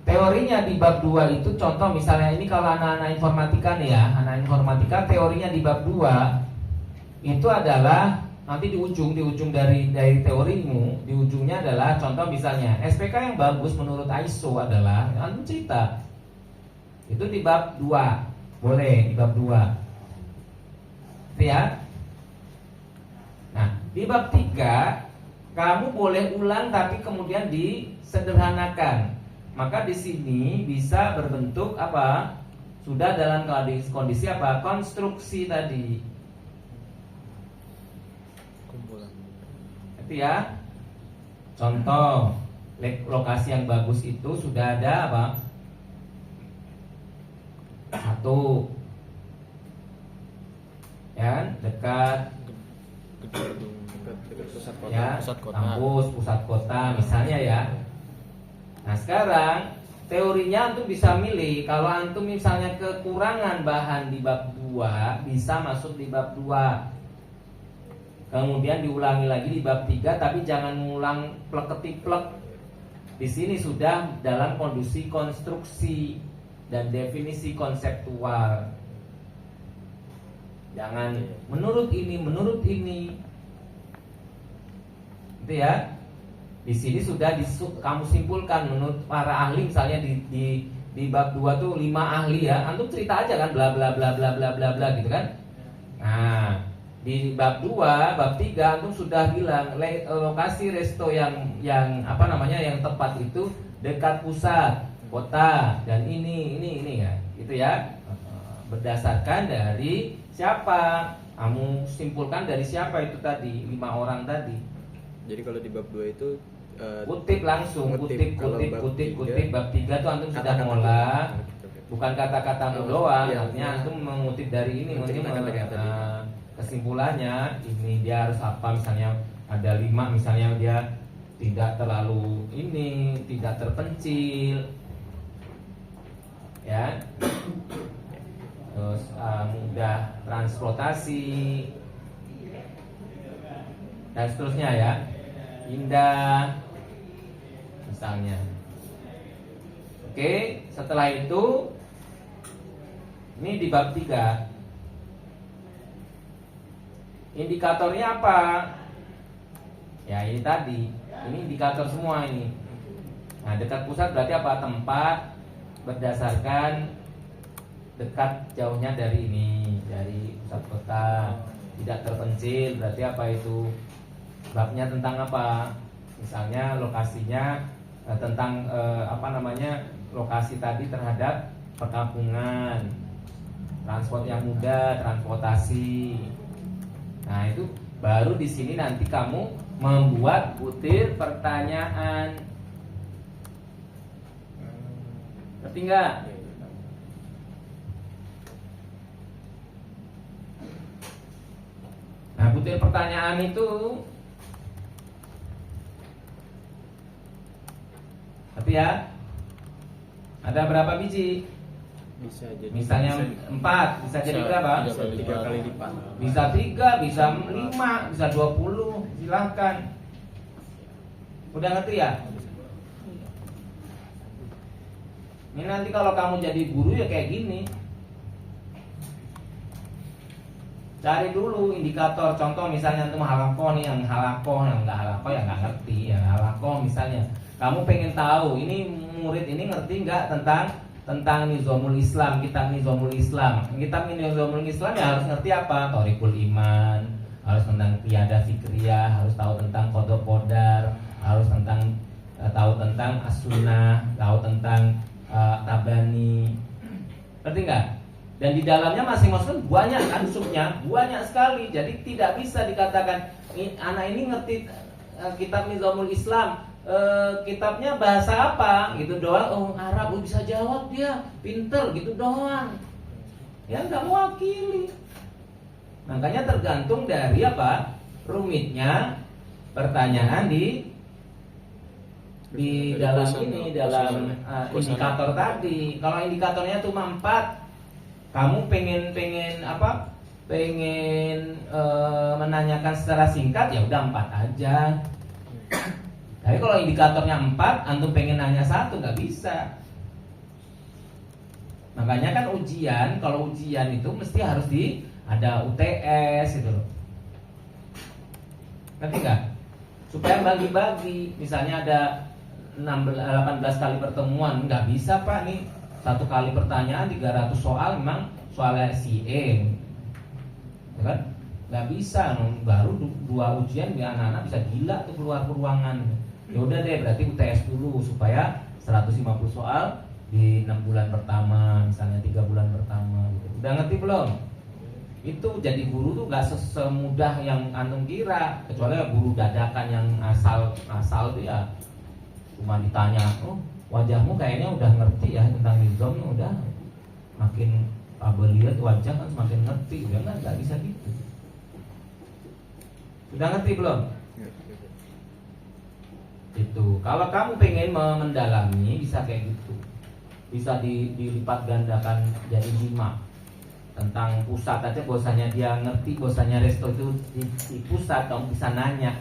Teorinya di bab 2 itu contoh misalnya ini kalau anak-anak informatika nih ya, anak informatika teorinya di bab 2 itu adalah nanti di ujung dari teorimu, di ujungnya adalah contoh misalnya SPK yang bagus menurut ISO adalah antum cerita. Itu di bab 2. Boleh di bab 2. Ya. Nah, di bab 3 kamu boleh ulang tapi kemudian disederhanakan. Maka di sini bisa berbentuk apa? Sudah dalam kondisi apa? Konstruksi tadi. Kumpulan. Itu ya. Contoh lokasi yang bagus itu sudah ada apa? 1. Ya, dekat Gedung dekat pusat kota. ya, pusat kota. kampus, pusat kota misalnya ya. Nah sekarang teorinya antum bisa milih. Kalau antum misalnya kekurangan bahan di bab 2 bisa masuk di bab 2. Kemudian diulangi lagi di bab 3, tapi jangan ngulang plek-ketik-plek. Di sini sudah dalam kondisi konstruksi dan definisi konseptual. Jangan menurut ini. Itu ya. Di sini sudah kamu simpulkan menurut para ahli misalnya di bab 2 tuh 5 ahli ya. Antum cerita aja kan bla bla bla bla bla bla bla gitu kan. Nah, di bab 2, bab 3 antum sudah bilang lokasi resto yang yang tepat itu dekat pusat kota dan ini ya. Itu ya. Berdasarkan dari siapa? Kamu simpulkan dari siapa itu tadi? 5 orang tadi. Jadi kalau di bab 2 itu Kutip langsung, kutip. Kalau bab Bab 3 tuh antum sudah kata-kata ngolah. Oke. Bukan kata-katamu Oh, doang, iya, artinya iya. antum mengutip dari ini, Menceritakan dari yang tadi. kesimpulannya ini dia harus apa, misalnya ada 5, misalnya dia tidak terlalu tidak terpencil, ya, terus mudah transportasi dan seterusnya ya, indah, misalnya. Oke, setelah itu ini di bab 3. Indikatornya apa? Ya ini tadi. Ini indikator semua ini. Nah, dekat pusat berarti apa? Tempat berdasarkan dekat jauhnya dari ini, dari pusat kota. Tidak terpencil berarti apa itu? Babnya tentang apa? Misalnya lokasinya tentang lokasi tadi terhadap perkampungan, transport yang mudah, transportasi. Nah itu baru di sini nanti kamu membuat butir pertanyaan. Ngerti nggak? Nah, butir pertanyaan itu, tapi ya, ada berapa biji? Bisa jadi Misalnya 4, bisa jadi berapa? bisa 3 kali lipat. Bisa 3, bisa 5, bisa 20. Silahkan. Udah ngerti ya? Ini nanti kalau kamu jadi guru ya kayak gini. Cari dulu indikator, contoh misalnya untuk halako nih, yang halako, yang nggak halako ya nggak ngerti. Ya halako misalnya, kamu pengen tahu ini murid ini ngerti nggak tentang Nizamul Islam, kitab Nizamul Islam. Kitab Nizamul Islam ya harus ngerti apa? Thoriqul Iman, harus tentang Qiyadah Fikriyah, harus tahu tentang Qadha Qadar, harus tahu tentang As-Sunnah, tahu tentang Tabani. Ngerti nggak? Dan di dalamnya masing-masing banyak kan subnya, banyak sekali. Jadi tidak bisa dikatakan anak ini ngerti kitab Nizamul Islam, kitabnya bahasa apa gitu doang. Oh Arab, bisa jawab dia, pinter gitu doang. Ya nggak mewakili. Makanya tergantung dari apa rumitnya pertanyaan di dalam ini, dalam indikator tadi. Kalau indikatornya cuma 4, kamu pengen apa? Pengen menanyakan secara singkat, ya udah 4 aja. Tapi kalau indikatornya 4, antum pengen nanya 1 nggak bisa. Makanya kan ujian, kalau ujian itu mesti harus ada UTS itu loh. Ngerti nggak? Supaya bagi-bagi, misalnya ada 18 kali pertemuan, nggak bisa Pak nih. 1 kali pertanyaan 300 soal, memang soalnya CE, ya kan? Nggak bisa, baru 2 ujian biar anak-anak bisa gila tuh keluar ruangan. Ya udah deh, berarti UTS dulu supaya 150 soal di 6 bulan pertama, misalnya 3 bulan pertama gitu. Udah ngerti belum? Itu jadi guru tuh nggak semudah yang antum kira, kecuali guru dadakan yang asal tuh ya cuma ditanya, oh wajahmu kayaknya udah ngerti ya tentang nizam, udah makin lihat wajah kan semakin ngerti, udah nggak bisa gitu. Sudah ngerti belum? Itu kalau kamu pengen mendalami bisa kayak gitu, bisa dilipat gandakan jadi 5. Tentang pusat aja, bahwasanya dia ngerti, bahwasanya resto itu di pusat, kamu bisa nanya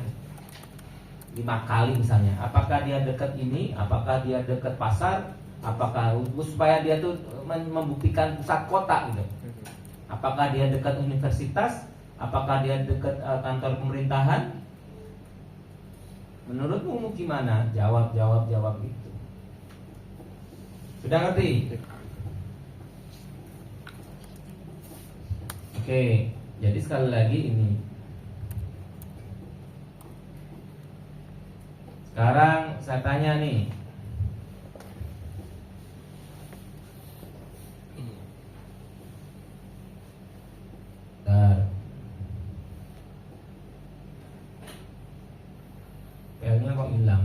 5 kali misalnya, apakah dia dekat ini, apakah dia dekat pasar, apakah supaya dia tuh membuktikan pusat kota gitu, apakah dia dekat universitas, apakah dia dekat kantor pemerintahan. Menurutmu gimana? Jawab gitu. Sudah ngerti? Oke, jadi sekali lagi ini. Sekarang saya tanya nih, filenya kok hilang?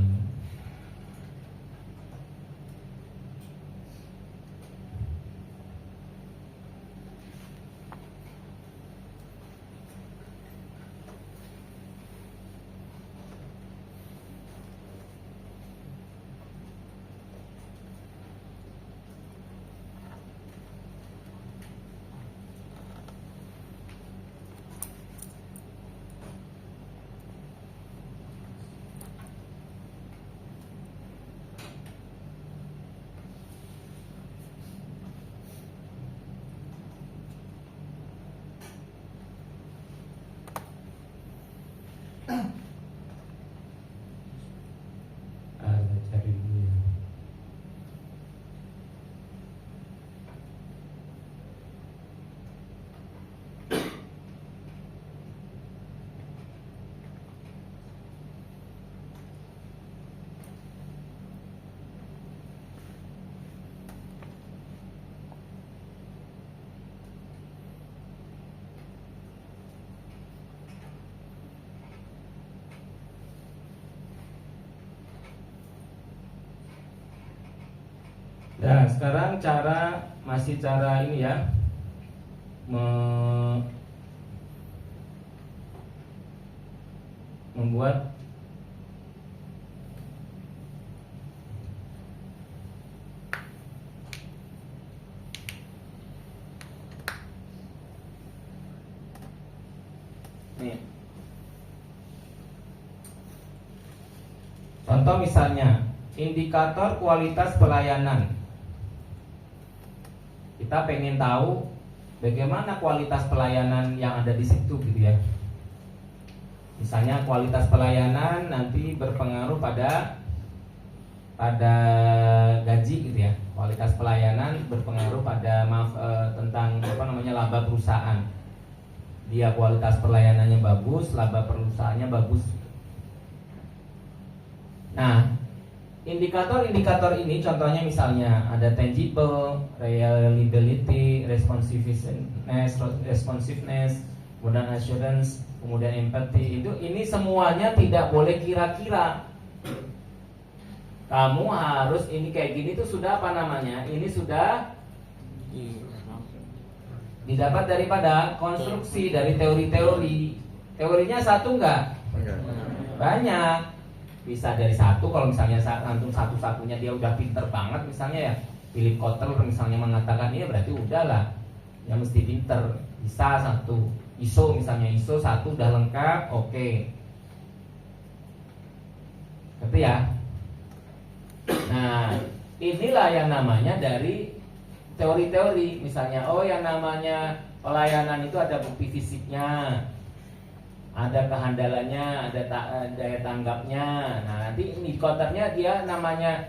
Nah, sekarang cara ini ya, membuat nih. Contoh misalnya indikator kualitas pelayanan. Kita pengen tahu bagaimana kualitas pelayanan yang ada di situ gitu ya. Misalnya kualitas pelayanan nanti berpengaruh pada gaji gitu ya. Kualitas pelayanan berpengaruh pada tentang laba perusahaan. Dia kualitas pelayanannya bagus, laba perusahaannya bagus. Nah, indikator-indikator ini contohnya misalnya ada tangible, reliability, responsiveness, kemudian assurance, kemudian empathy. Ini semuanya tidak boleh kira-kira. Kamu harus ini kayak gini tuh sudah ini sudah didapat daripada konstruksi dari teori-teori. Teorinya satu enggak? Banyak. Bisa dari satu, kalau misalnya antum satu-satunya dia udah pinter banget misalnya ya, Philip Kotler misalnya mengatakan ini berarti udahlah ya mesti pinter. Bisa satu, ISO misalnya, ISO satu udah lengkap, oke. Ngerti ya? Nah, inilah yang namanya dari teori-teori. Misalnya, yang namanya pelayanan itu ada bukti fisiknya, ada kehandalannya, ada daya tanggapnya. Nah, nanti indikatornya dia namanya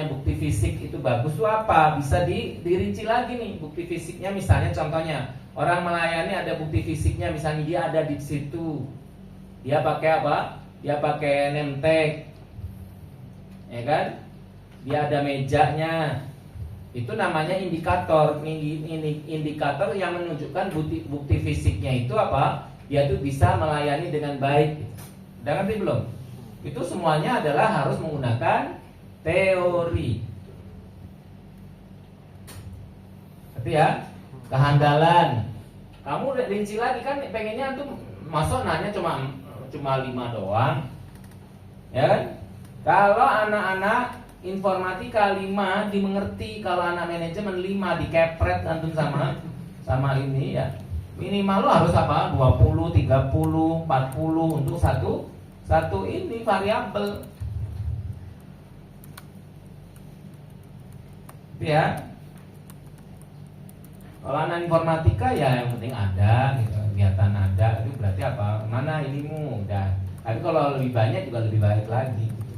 bukti fisik itu bagus tuh apa? Bisa dirinci lagi nih bukti fisiknya. Misalnya contohnya orang melayani ada bukti fisiknya, misalnya dia ada di situ. Dia pakai apa? Dia pakai name tag, ya kan? Dia ada mejanya. Itu namanya indikator. Indikator yang menunjukkan bukti fisiknya itu apa? Dia tuh bisa melayani dengan baik. Udah ngerti belum? Itu semuanya adalah harus menggunakan teori. Ngerti ya? Kehandalan. Kamu rinci lagi kan, pengennya tuh masuk nanya cuma 5 doang. Ya kan? Kalau anak-anak informatika 5 dimengerti, kalau anak manajemen 5 dikepret antum sama ini ya. Minimal lo harus apa? 20, 30, 40 untuk satu ini variabel. Ya. Kalau anak informatika ya yang penting ada gitu, kegiatan ada, itu berarti apa? Mana inimu udah. Tapi kalau lebih banyak juga lebih baik lagi gitu.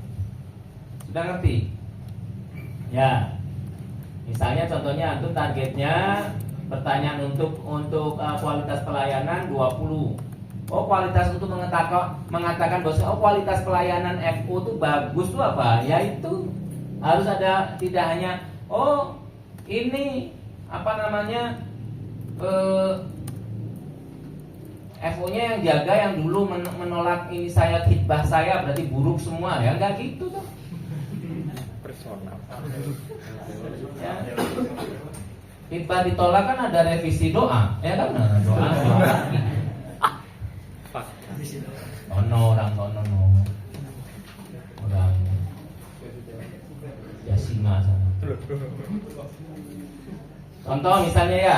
Sudah ngerti? Ya. Misalnya contohnya antum targetnya pertanyaan untuk kualitas pelayanan 20. Kualitas untuk mengatakan bahwa kualitas pelayanan FO itu bagus tuh apa? Ya itu harus ada, tidak hanya ini FO-nya yang jaga yang dulu menolak ini saya khidbah saya berarti buruk semua ya, enggak gitu tuh. Personal. Ya. Khidbah ditolak kan ada revisi doa, ya kan? Doa. Orang Yasima sana. Contoh misalnya ya,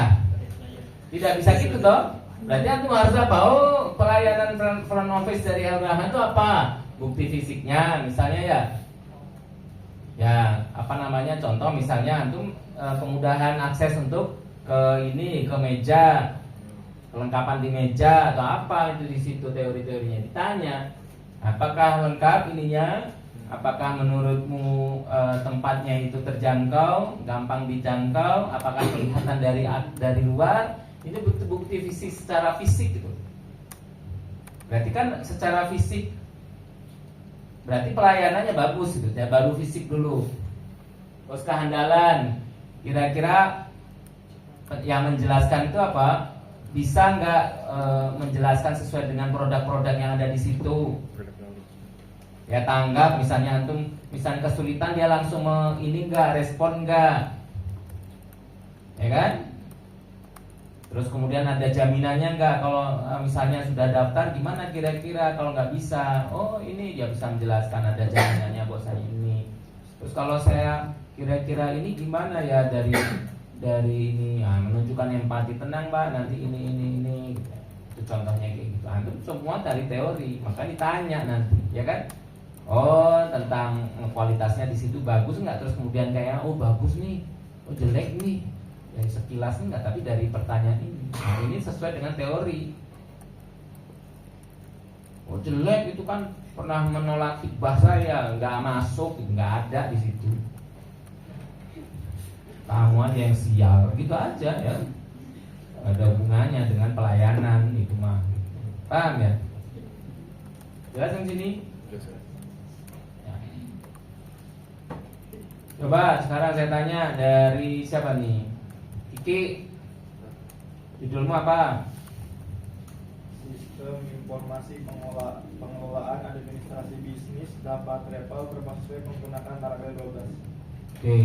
tidak bisa gitu toh. Berarti antum harus apa? Pelayanan front office dari Al-Rahman itu apa? Bukti fisiknya misalnya ya. Ya, contoh misalnya antum kemudahan akses untuk ke meja, kelengkapan di meja atau apa itu di situ teori-teorinya ditanya. Apakah lengkap ininya? Apakah menurutmu tempatnya itu terjangkau, gampang dijangkau? Apakah kelihatan dari luar? Ini bukti fisik secara fisik gitu. Berarti kan secara fisik berarti pelayanannya bagus gitu. Ya baru fisik dulu. Terus kehandalan. Kira-kira yang menjelaskan itu apa? Bisa nggak menjelaskan sesuai dengan produk-produk yang ada di situ? Ya tanggap, misalnya antum misalnya kesulitan dia langsung ini enggak, respon enggak. Ya kan? Terus kemudian ada jaminannya enggak kalau misalnya sudah daftar gimana kira-kira kalau nggak bisa? Oh, ini dia bisa menjelaskan ada jaminannya buat saya ini. Terus kalau saya kira-kira ini gimana ya dari ini menunjukkan empati, tenang Pak, nanti ini itu contohnya kayak gitu. Antum semua dari teori, maka ditanya nanti, ya kan? Oh, tentang kualitasnya di situ bagus nggak? Terus kemudian kayak oh bagus nih, oh jelek nih. Dari sekilas enggak, tapi dari pertanyaan ini. Nah, ini sesuai dengan teori. Oh jelek itu kan pernah menolak khidbah saya, nggak masuk, nggak ada di situ. Kamu aja yang sial, gitu aja ya. Ada hubungannya dengan pelayanan itu mah. Paham ya? Jelas yang sini? Ya. Coba sekarang saya tanya dari siapa nih? Kiki, judulmu apa? Sistem informasi pengelolaan administrasi bisnis dapat travel berbasis web menggunakan Laravel 12. Oke.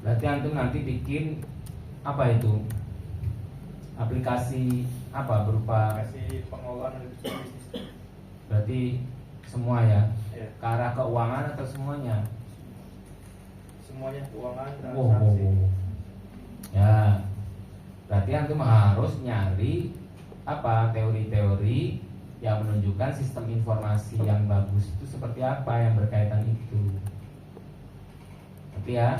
Berarti antum nanti bikin apa itu? Aplikasi apa berupa? Aplikasi pengelolaan administrasi bisnis. Berarti semua ya? Ya, Ke arah keuangan atau semuanya? semuanya keuangan Wow. transaksi. Ya. Berarti antum harus nyari apa teori-teori yang menunjukkan sistem informasi yang bagus itu seperti apa yang berkaitan itu. Oke ya.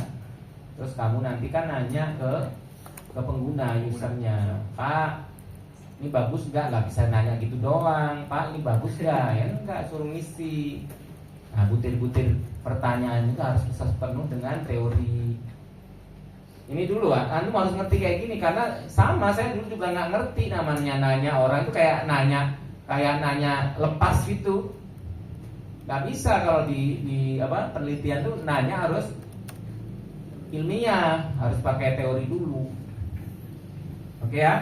Terus kamu nanti kan nanya ke pengguna usernya, Pak, ini bagus nggak? Nggak bisa nanya gitu doang, Pak, ini bagus nggak? Ya nggak, suruh ngisi. Nah, butir-butir pertanyaan itu harus bisa penuh dengan teori. Ini dulu, antum harus ngerti kayak gini karena sama saya dulu juga nggak ngerti namanya nanya orang itu kayak nanya lepas gitu. Nggak bisa kalau di penelitian tuh nanya harus ilmiah, harus pakai teori dulu. Oke ya.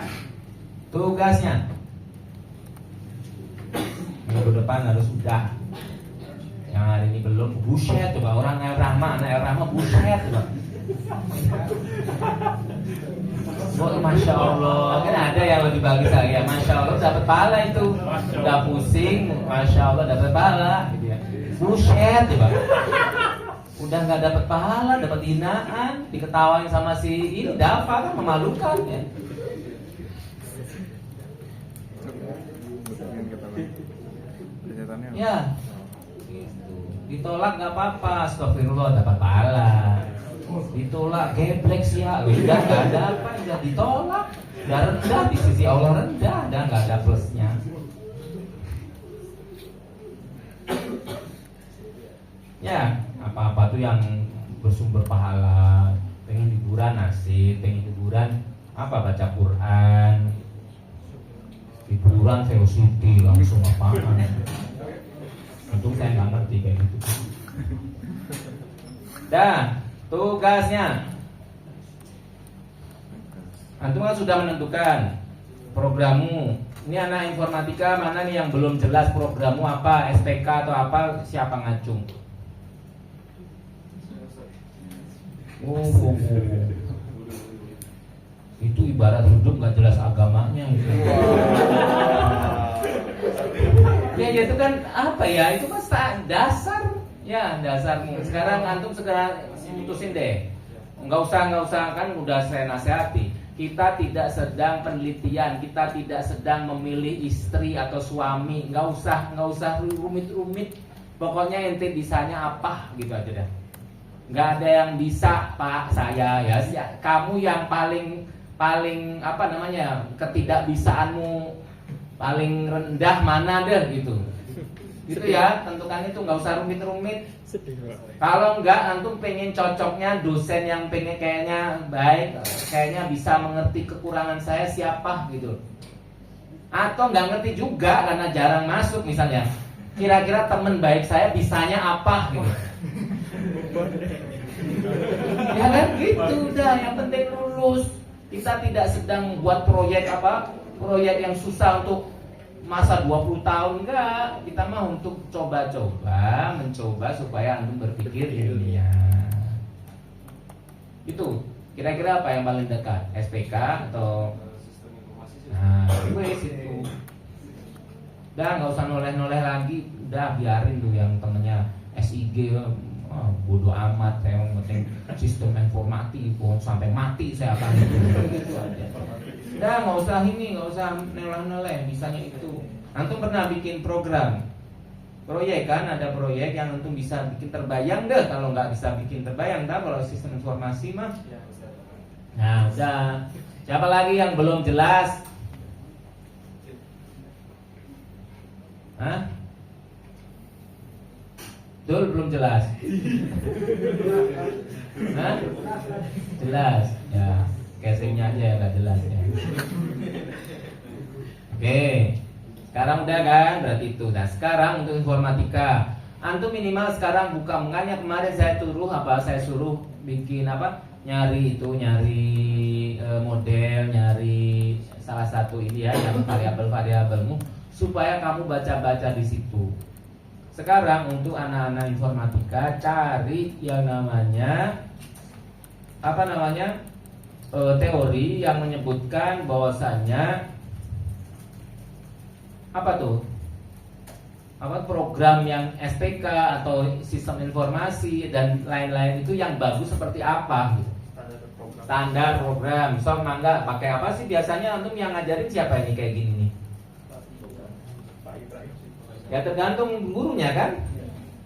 Tugasnya minggu depan harus udah. Yang hari ini belum, buset coba orang anak Rahma buset coba. Oh, Masya Allah, kan ada yang lebih bagus lagi ya. Masya Allah dapat pahala itu. Udah pusing, Masya Allah dapat pahala gitu ya. Buset coba. Udah nggak dapat pahala, dapat hinaan, diketawain sama si ini, Dafa kan memalukan ya. Ya, gitu. Ditolak nggak apa-apa, astagfirullah dapat pahala. Ditolak geblek sih ya, udah nggak ada apa, udah ditolak, udah rendah di sisi Allah rendah, udah nggak ada plusnya. Ya, apa-apa tuh yang bersumber pahala, pengen hiburan asik, pengen hiburan apa baca Quran, hiburan Velocity langsung apaan? Untung saya nggak ngerti kayak gitu. Dah, tugasnya antum kan sudah menentukan programmu. Ini anak informatika mana nih yang belum jelas programmu apa, SPK atau apa, siapa ngacung? Oh. Itu ibarat hidup nggak jelas agamanya gitu. Ya itu kan apa ya? Itu kan dasar ya, dasarmu. Sekarang antum segera putusin deh. Nggak usah kan udah saya nasihati. Kita tidak sedang penelitian, kita tidak sedang memilih istri atau suami. Nggak usah rumit-rumit. Pokoknya ente bisanya apa gitu aja dah. Nggak ada yang bisa Pak saya ya. Kamu yang paling apa namanya, ketidakbisaanmu paling rendah mana deh gitu. Gitu ya, tentukan itu, nggak usah rumit-rumit. Kalau enggak antum pengen cocoknya dosen yang pengen kayaknya baik, kayaknya bisa mengerti kekurangan saya siapa gitu. Atau nggak ngerti juga karena jarang masuk misalnya. Kira-kira teman baik saya bisanya apa gitu. Ya kan gitu udah, yang penting lulus. Kita tidak sedang membuat proyek yang susah untuk masa 20 tahun enggak. Kita mah untuk mencoba supaya antum berpikir ilmiah. Itu kira-kira apa yang paling dekat? SPK atau Sistem informasi sih. nah, wes itu. Udah nggak usah noleh-noleh lagi, udah biarin tuh yang temennya SIG, bodoh amat, saya mau penting sistem informatif, sampai mati saya akan gitu aja. Udah nggak usah nggak usah noleh-noleh, misalnya itu. Antum pernah bikin program, proyek kan, ada proyek yang antum bisa bikin terbayang deh, kalau nggak bisa bikin terbayang, dah kalau sistem informasi mah. Ya, Ustaz. Nah, udah. Siapa lagi yang belum jelas? Hah? Betul belum jelas? Hah? Jelas. Ya, casingnya aja nggak jelas ya. Oke. Sekarang udah kan? Berarti itu. Nah, sekarang untuk informatika. Antum minimal sekarang buka, makanya kemarin saya suruh bikin apa? Nyari model, nyari salah satu ini ya, yang variabel-variabelmu supaya kamu baca-baca di situ. Sekarang untuk anak-anak informatika cari yang namanya teori yang menyebutkan bahwasannya program yang SPK atau sistem informasi dan lain-lain itu yang bagus seperti apa gitu. Standar program. So mangga pakai apa sih biasanya antum yang ngajarin siapa ini kayak gini nih? Pak Ibrahim sih. Ya tergantung gurunya kan.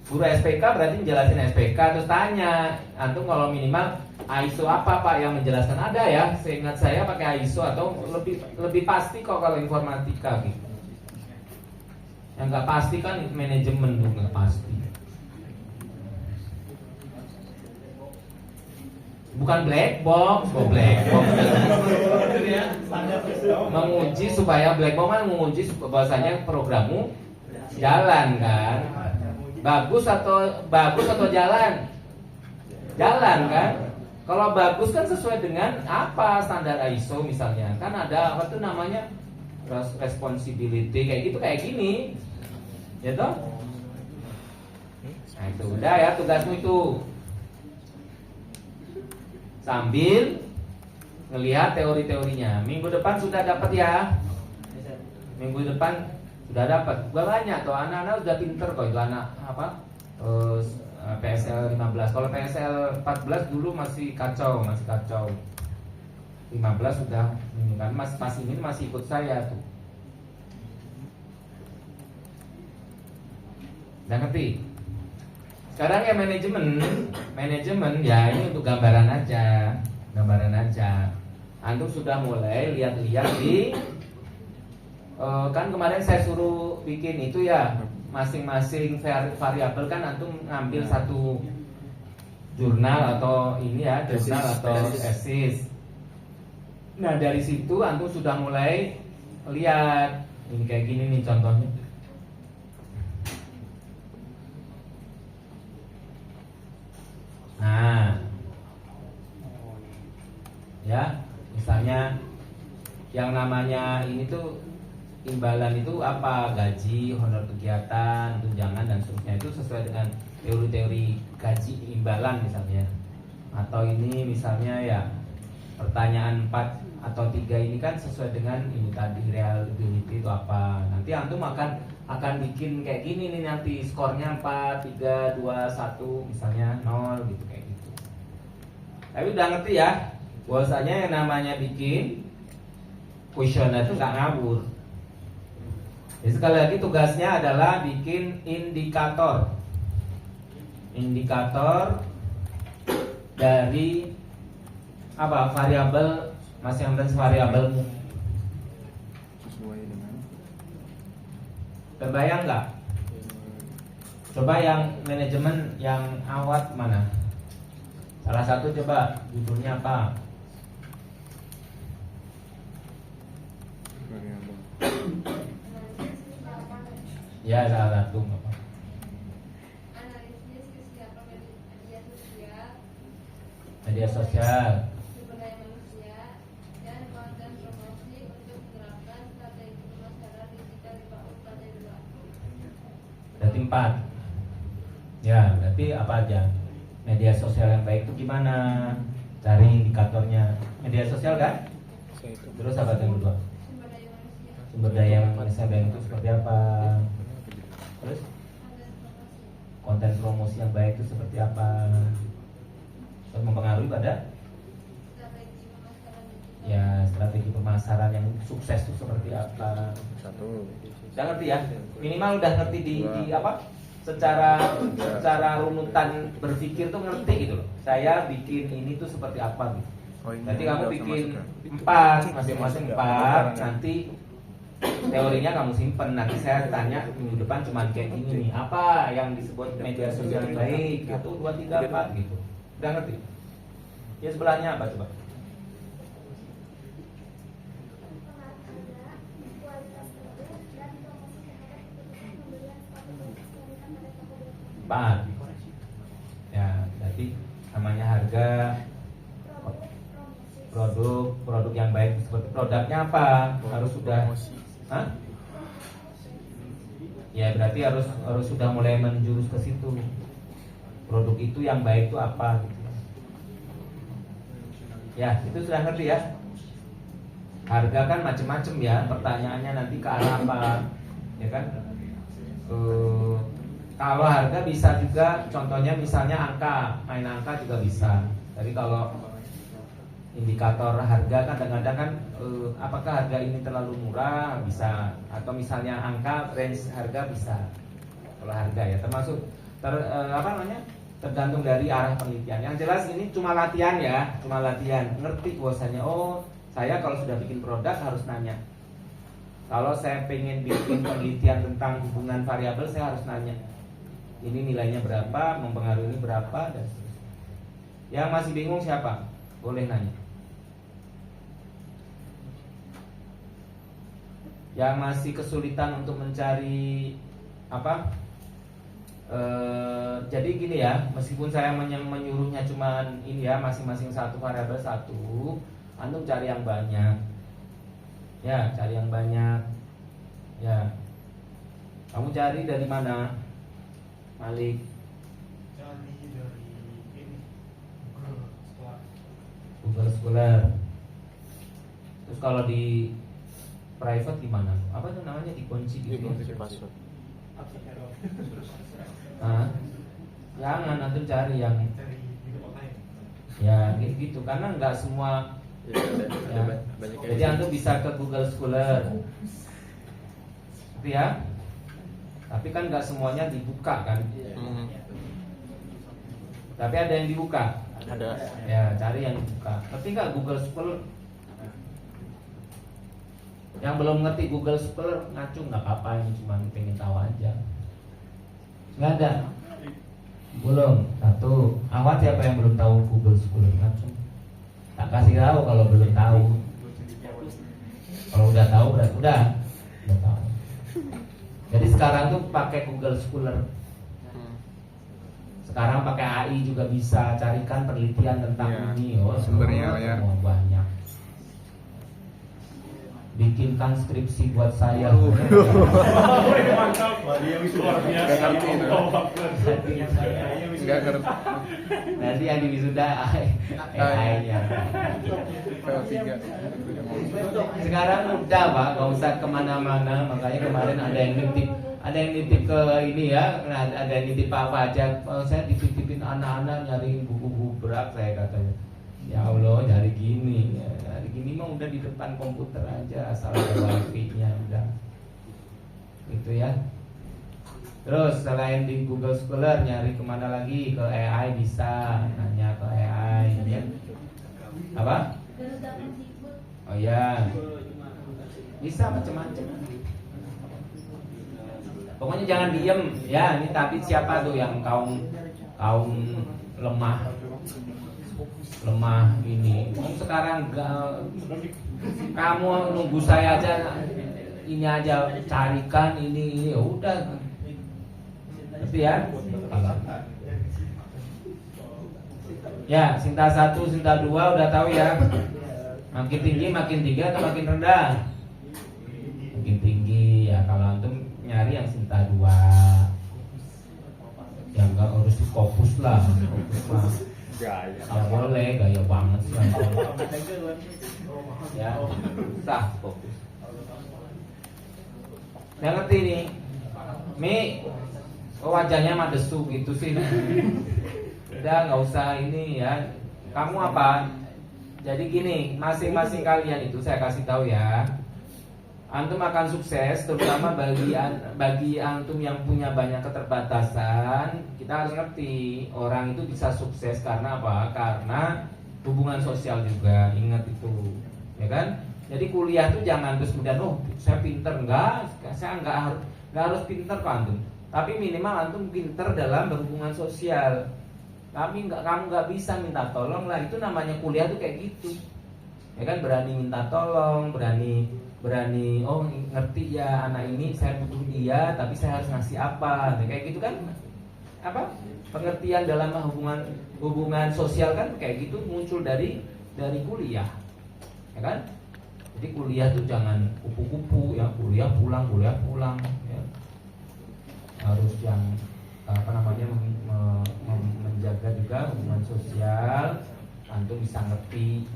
Guru SPK berarti menjelasin SPK, terus tanya antum kalau minimal ISO apa Pak yang menjelaskan, ada ya. Seingat saya pakai ISO atau lebih pasti kok kalau informatika gitu. Yang nggak pasti kan manajemen tuh nggak pasti. Bukan black box, black box. Menguji supaya black box kan menguji bahwasanya programmu jalan kan. Bagus atau jalan? Jalan kan? Kalau bagus kan sesuai dengan apa standar ISO misalnya. Kan ada apa tuh namanya responsibility kayak gini. Ya toh? Nah itu udah ya tugasmu itu. Sambil ngelihat teori-teorinya. Minggu depan sudah dapat ya. Minggu depan sudah dapat. Gak banyak tuh anak-anak udah pinter kok itu anak PSL 15. Kalau PSL 14 dulu masih kacau. 15 sudah kan Mas ini masih ikut saya tuh. Udah ngerti? Sekarang ya manajemen ya ini untuk gambaran aja. Antum sudah mulai lihat-lihat di kan kemarin saya suruh bikin itu ya, masing-masing variabel kan antum ngambil satu jurnal atau ini ya, jurnal atau tesis. Nah dari situ antum sudah mulai lihat ini kayak gini nih contohnya. Nah, ya, misalnya yang namanya ini tuh imbalan itu apa? Gaji, honor kegiatan, tunjangan dan seterusnya itu sesuai dengan teori-teori gaji imbalan misalnya. Atau ini misalnya ya pertanyaan 4 atau 3 ini kan sesuai dengan ini tadi reliability itu apa. Nanti antum akan bikin kayak gini nih nanti skornya 4, 3, 2, 1 misalnya 0 gitu kayak gitu. Tapi udah ngerti ya bahwasanya yang namanya bikin kuesioner itu nggak ngawur. Jadi sekali lagi tugasnya adalah bikin indikator dari apa variabel masing-masing variabelmu. Sesuai dengan Terbayang nggak? Coba yang manajemen yang awat mana? Salah satu coba judulnya apa? variabel. Ya salah satu apa? Analisis kesiapan Media sosial. sumber daya manusia, dan konten promosi untuk menerapkan strategi pemasaran digital di Berarti 4. Ya, berarti apa aja? Media sosial yang baik itu gimana? Cari indikatornya. Media sosial kan? Saya itu. Terus apa yang kedua? Sumber daya manusia baik itu seperti apa? Terus konten promosi yang baik itu seperti apa? Terus mempengaruhi pada ya strategi pemasaran yang sukses itu seperti apa? Satu. Udah ngerti ya? Minimal udah ngerti di apa? Secara runutan berpikir tuh ngerti gitu loh. Saya bikin ini tuh seperti apa gitu. Oh, ini Nanti kamu nggak usah bikin masuk, 4, masing-masing 4. Nanti teorinya kamu simpen. Nanti saya tanya minggu depan cuman kayak gini nih. Apa yang disebut media sosial yang baik? 1, 2, 3, 4 gitu. Udah ngerti? Ya sebelahnya apa coba? Empat. Ya, berarti namanya harga, produk yang baik seperti produknya apa? Harus sudah, hah? Ya berarti harus sudah mulai menjurus ke situ. Produk itu yang baik itu apa? Gitu. Ya, itu sudah ngerti ya. Harga kan macam-macam ya. Pertanyaannya nanti ke arah apa? Ya kan? Kalau harga bisa juga, contohnya misalnya angka, main angka juga bisa. Jadi kalau indikator harga kadang-kadang kan apakah harga ini terlalu murah bisa, atau misalnya angka range harga bisa. Kalau harga ya termasuk tergantung dari arah penelitian. Yang jelas ini cuma latihan ya, cuma latihan. Ngerti bahwasanya oh saya kalau sudah bikin produk harus nanya. Kalau saya pengen bikin penelitian tentang hubungan variabel saya harus nanya. Ini nilainya berapa, mempengaruhi ini berapa, dan seterusnya. Yang masih bingung siapa? Boleh nanya. Yang masih kesulitan untuk mencari apa? Jadi gini ya, meskipun saya menyuruhnya cuman ini ya, masing-masing satu variabel satu, antum cari yang banyak. Ya, cari yang banyak. Ya. Kamu cari dari mana? Malik. Cari dari ini Google Scholar. Terus kalau di private gimana? Apa tuh namanya, dikunci gitu? password. absen error. Hah? Jangan, nanti cari yang Cari video online. ya gitu, karena nggak semua Ya, ya. banyak Jadi antum bisa ke Google Scholar, gitu ya. Tapi kan nggak semuanya dibuka kan. Tapi ada yang dibuka. Ada. Ya, cari yang dibuka. Ngerti nggak Google Scholar? Yang belum ngerti Google Scholar ngacu nggak apa-apa, ini cuma pengen tahu aja. Nggak ada. Belum. Satu. Awas siapa yang belum tahu Google Scholar ngacu. Tak kasih tahu kalau belum tahu. Kalau udah tahu berarti udah tahu. Jadi sekarang tuh pakai Google Scholar. Sekarang pakai AI juga bisa, carikan penelitian tentang Ya, ini. Oh, sumbernya ya. semua banyak. Bikinkan skripsi buat saya. Mantap. Dia luar biasa. Nggak ngerti itu. Nggak ngerti. Nanti yang di wisuda AI-nya. PO3. Sekarang udah Pak, nggak usah kemana-mana. Makanya kemarin ada yang nitip ke ini ya, ada yang nitip apa aja. Oh, saya dititipin anak-anak nyariin buku-buku berat, saya katanya. Ya Allah, dari gini mah udah di depan komputer aja, asal ada wifi-nya udah. Gitu ya. Terus selain di Google Scholar, nyari kemana lagi? Ke AI bisa, nanya ke AI ya. Apa? Oh ya, bisa macam-macam. Pokoknya jangan diem ya. Ini tadi siapa tuh yang kaum lemah ini. Sekarang kamu nunggu saya aja, ini aja carikan ini udah. Tapi ya. Ya, Sinta 1, Sinta 2 udah tahu ya. Makin tinggi atau makin rendah? Makin tinggi ya. Kalau antum nyari yang Sinta 2. harus fokus lah. Fokus mah. Gaya. Nggak boleh, gaya banget sih. Ya, sah fokus. Yang ngerti nih, Mi, wajahnya mah desu gitu sih. Udah nggak usah ini ya. Kamu apa? Jadi gini, masing-masing kalian itu saya kasih tahu ya. Antum akan sukses, terutama bagi antum yang punya banyak keterbatasan. Kita harus ngerti orang itu bisa sukses karena apa? Karena hubungan sosial juga. Ingat itu, ya kan? Jadi kuliah tuh jangan terus kemudian, oh saya pinter, saya nggak harus pinter kok antum. Tapi minimal antum pinter dalam berhubungan sosial. Kamu nggak bisa minta tolong lah. Itu namanya kuliah tuh kayak gitu, ya kan? Berani minta tolong, berani oh ngerti ya anak ini saya butuh dia tapi saya harus ngasih apa, kayak gitu kan? Apa pengertian dalam hubungan sosial kan kayak gitu muncul dari kuliah, ya kan? Jadi kuliah tuh jangan kupu-kupu ya, kuliah pulang ya. Harus yang apa namanya menjaga juga hubungan sosial. Antum bisa ngerti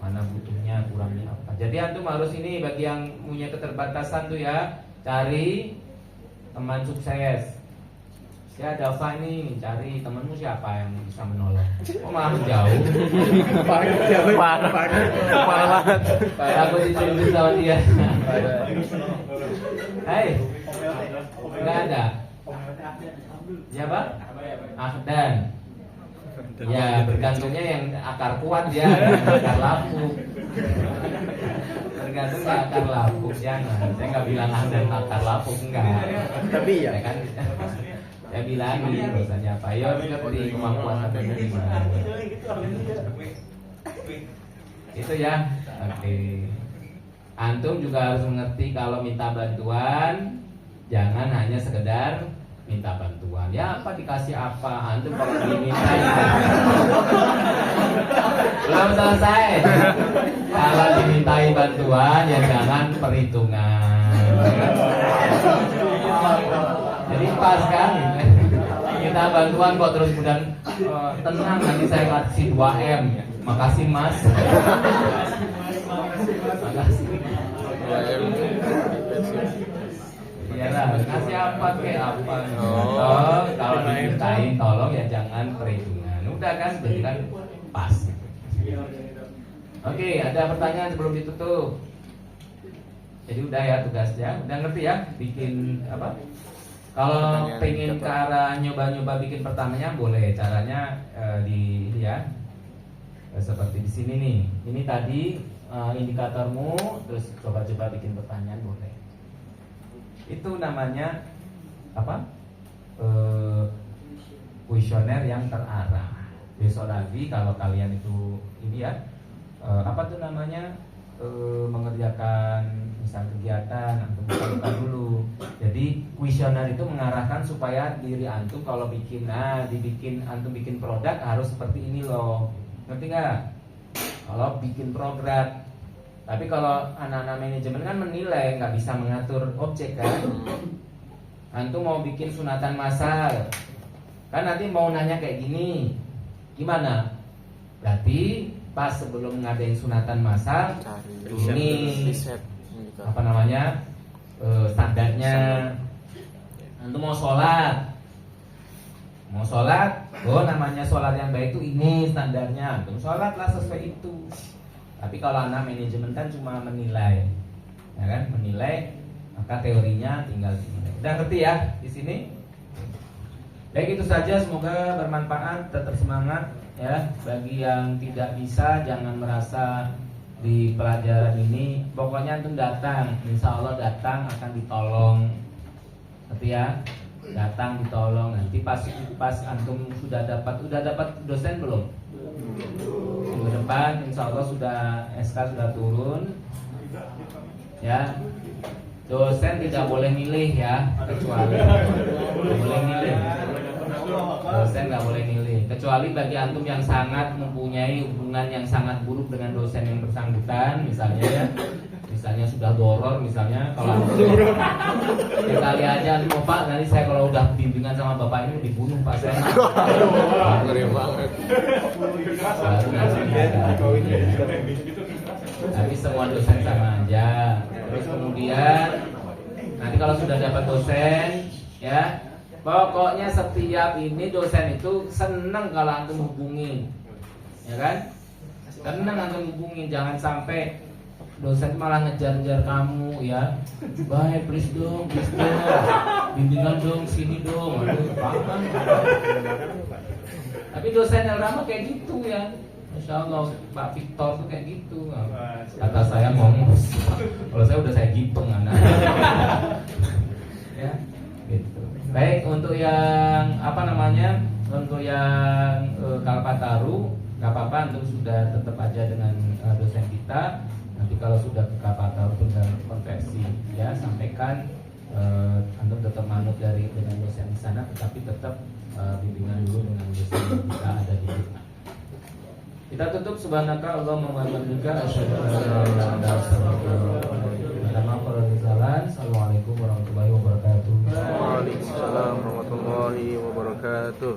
mana butuhnya, kurangnya apa. Jadi antum harus ini, bagi yang punya keterbatasan tuh ya, cari teman sukses. Ya Dava ini, cari temanmu siapa yang bisa menolong. Oh malah jauh. Parah banget. Aku ditunjuk sama dia. Hai, nggak ada. Ya Pak? Ahdan. Ya bergantungnya yang akar kuat ya, akar lapuk. Tergantungnya akar lapuk, jangan. Saya nggak bilang Ahdan akar lapuk, enggak. Tapi ya kan? Saya bilangin bahasanya apa? Ya seperti kemampuan sampai gimana. Itu ya. Oke. Antum juga harus mengerti kalau minta bantuan jangan hanya sekedar minta bantuan. Ya apa dikasih apa? Antum kalau diminta belum selesai. Kalau dimintai bantuan ya jangan perhitungan. Jadi pas kan minta bantuan kok terus kemudian tenang nanti saya kasih 2M. Makasih Mas. Makasih. 2M. Iyalah, kasih apa ke apa? Oh, kalau dimintain tolong ya jangan perhitungan. Udah kan, jadi kan pas. Oke, ada pertanyaan sebelum ditutup. Jadi udah ya tugasnya, udah ngerti ya bikin apa? Kalau pengen ke arah nyoba-nyoba bikin pertamanya boleh. Caranya di ya seperti di sini nih. Ini tadi indikatormu, terus coba-coba bikin pertanyaan boleh. Itu namanya apa? Kuesioner yang terarah. Besok lagi kalau kalian itu ini ya apa tuh namanya mengerjakan misal kegiatan antum buka dulu. Jadi kuesioner itu mengarahkan supaya diri antum kalau bikin antum bikin produk harus seperti ini loh. Ngerti nggak? Kalau bikin program. Tapi kalau anak-anak manajemen kan menilai, nggak bisa mengatur objek kan. Antum mau bikin sunatan massal, kan nanti mau nanya kayak gini, gimana? Berarti pas sebelum ngadain sunatan massal, ini apa namanya standarnya. Antum mau sholat, oh namanya sholat yang baik itu ini standarnya. Antum sholatlah sesuai itu. Tapi kalau anak manajemen kan cuma menilai, ya kan? Menilai, maka teorinya tinggal dinilai. Udah ngerti ya di sini? Baik, itu saja. Semoga bermanfaat. Tetap semangat ya. Bagi yang tidak bisa, jangan merasa di pelajaran ini. Pokoknya antum datang, insya Allah datang akan ditolong. Ngerti ya? Datang ditolong. Nanti pas antum udah dapat dosen belum? Minggu depan insya Allah sudah SK sudah turun ya. Dosen tidak boleh milih ya, kecuali boleh milih. Dosen nggak boleh milih kecuali bagi antum yang sangat mempunyai hubungan yang sangat buruk dengan dosen yang bersangkutan misalnya ya. misalnya sudah doror misalnya, kalau ya kali aja nih Pak, nanti saya kalau udah bimbingan sama bapak ini dibunuh Pak saya. Ngeri banget. Baru nanti ada. Tapi semua dosen sama aja. Terus kemudian nanti kalau sudah dapat dosen, ya pokoknya setiap ini dosen itu seneng kalau antum hubungin, ya kan? Seneng antum hubungin, jangan sampai dosen malah ngejar-ngejar kamu, ya. Baik, please dong, bimbingan dong, sini dong. Aduh, paham. Tapi dosen yang ramah kayak gitu ya. Masya Allah, Pak Victor tuh kayak gitu. Kata saya ngomong, kalau saya udah saya gipeng anak. Ya, gitu. Baik, untuk yang apa namanya, untuk yang Kalpataru, nggak apa-apa, untuk sudah tetap aja dengan dosen kita. Nanti kalau sudah ke Kalpataru dalam konversi, ya sampaikan antum tetap manut dengan dosen di sana, tetapi tetap bimbingan dulu dengan dosen yang kita ada di sana. Kita tutup subhanaka Allahumma wa bihamdika asyhadu an la ilaha illa anta astaghfiruka wa atubu ilaik. Assalamualaikum warahmatullahi wabarakatuh. Waalaikumsalam warahmatullahi wabarakatuh.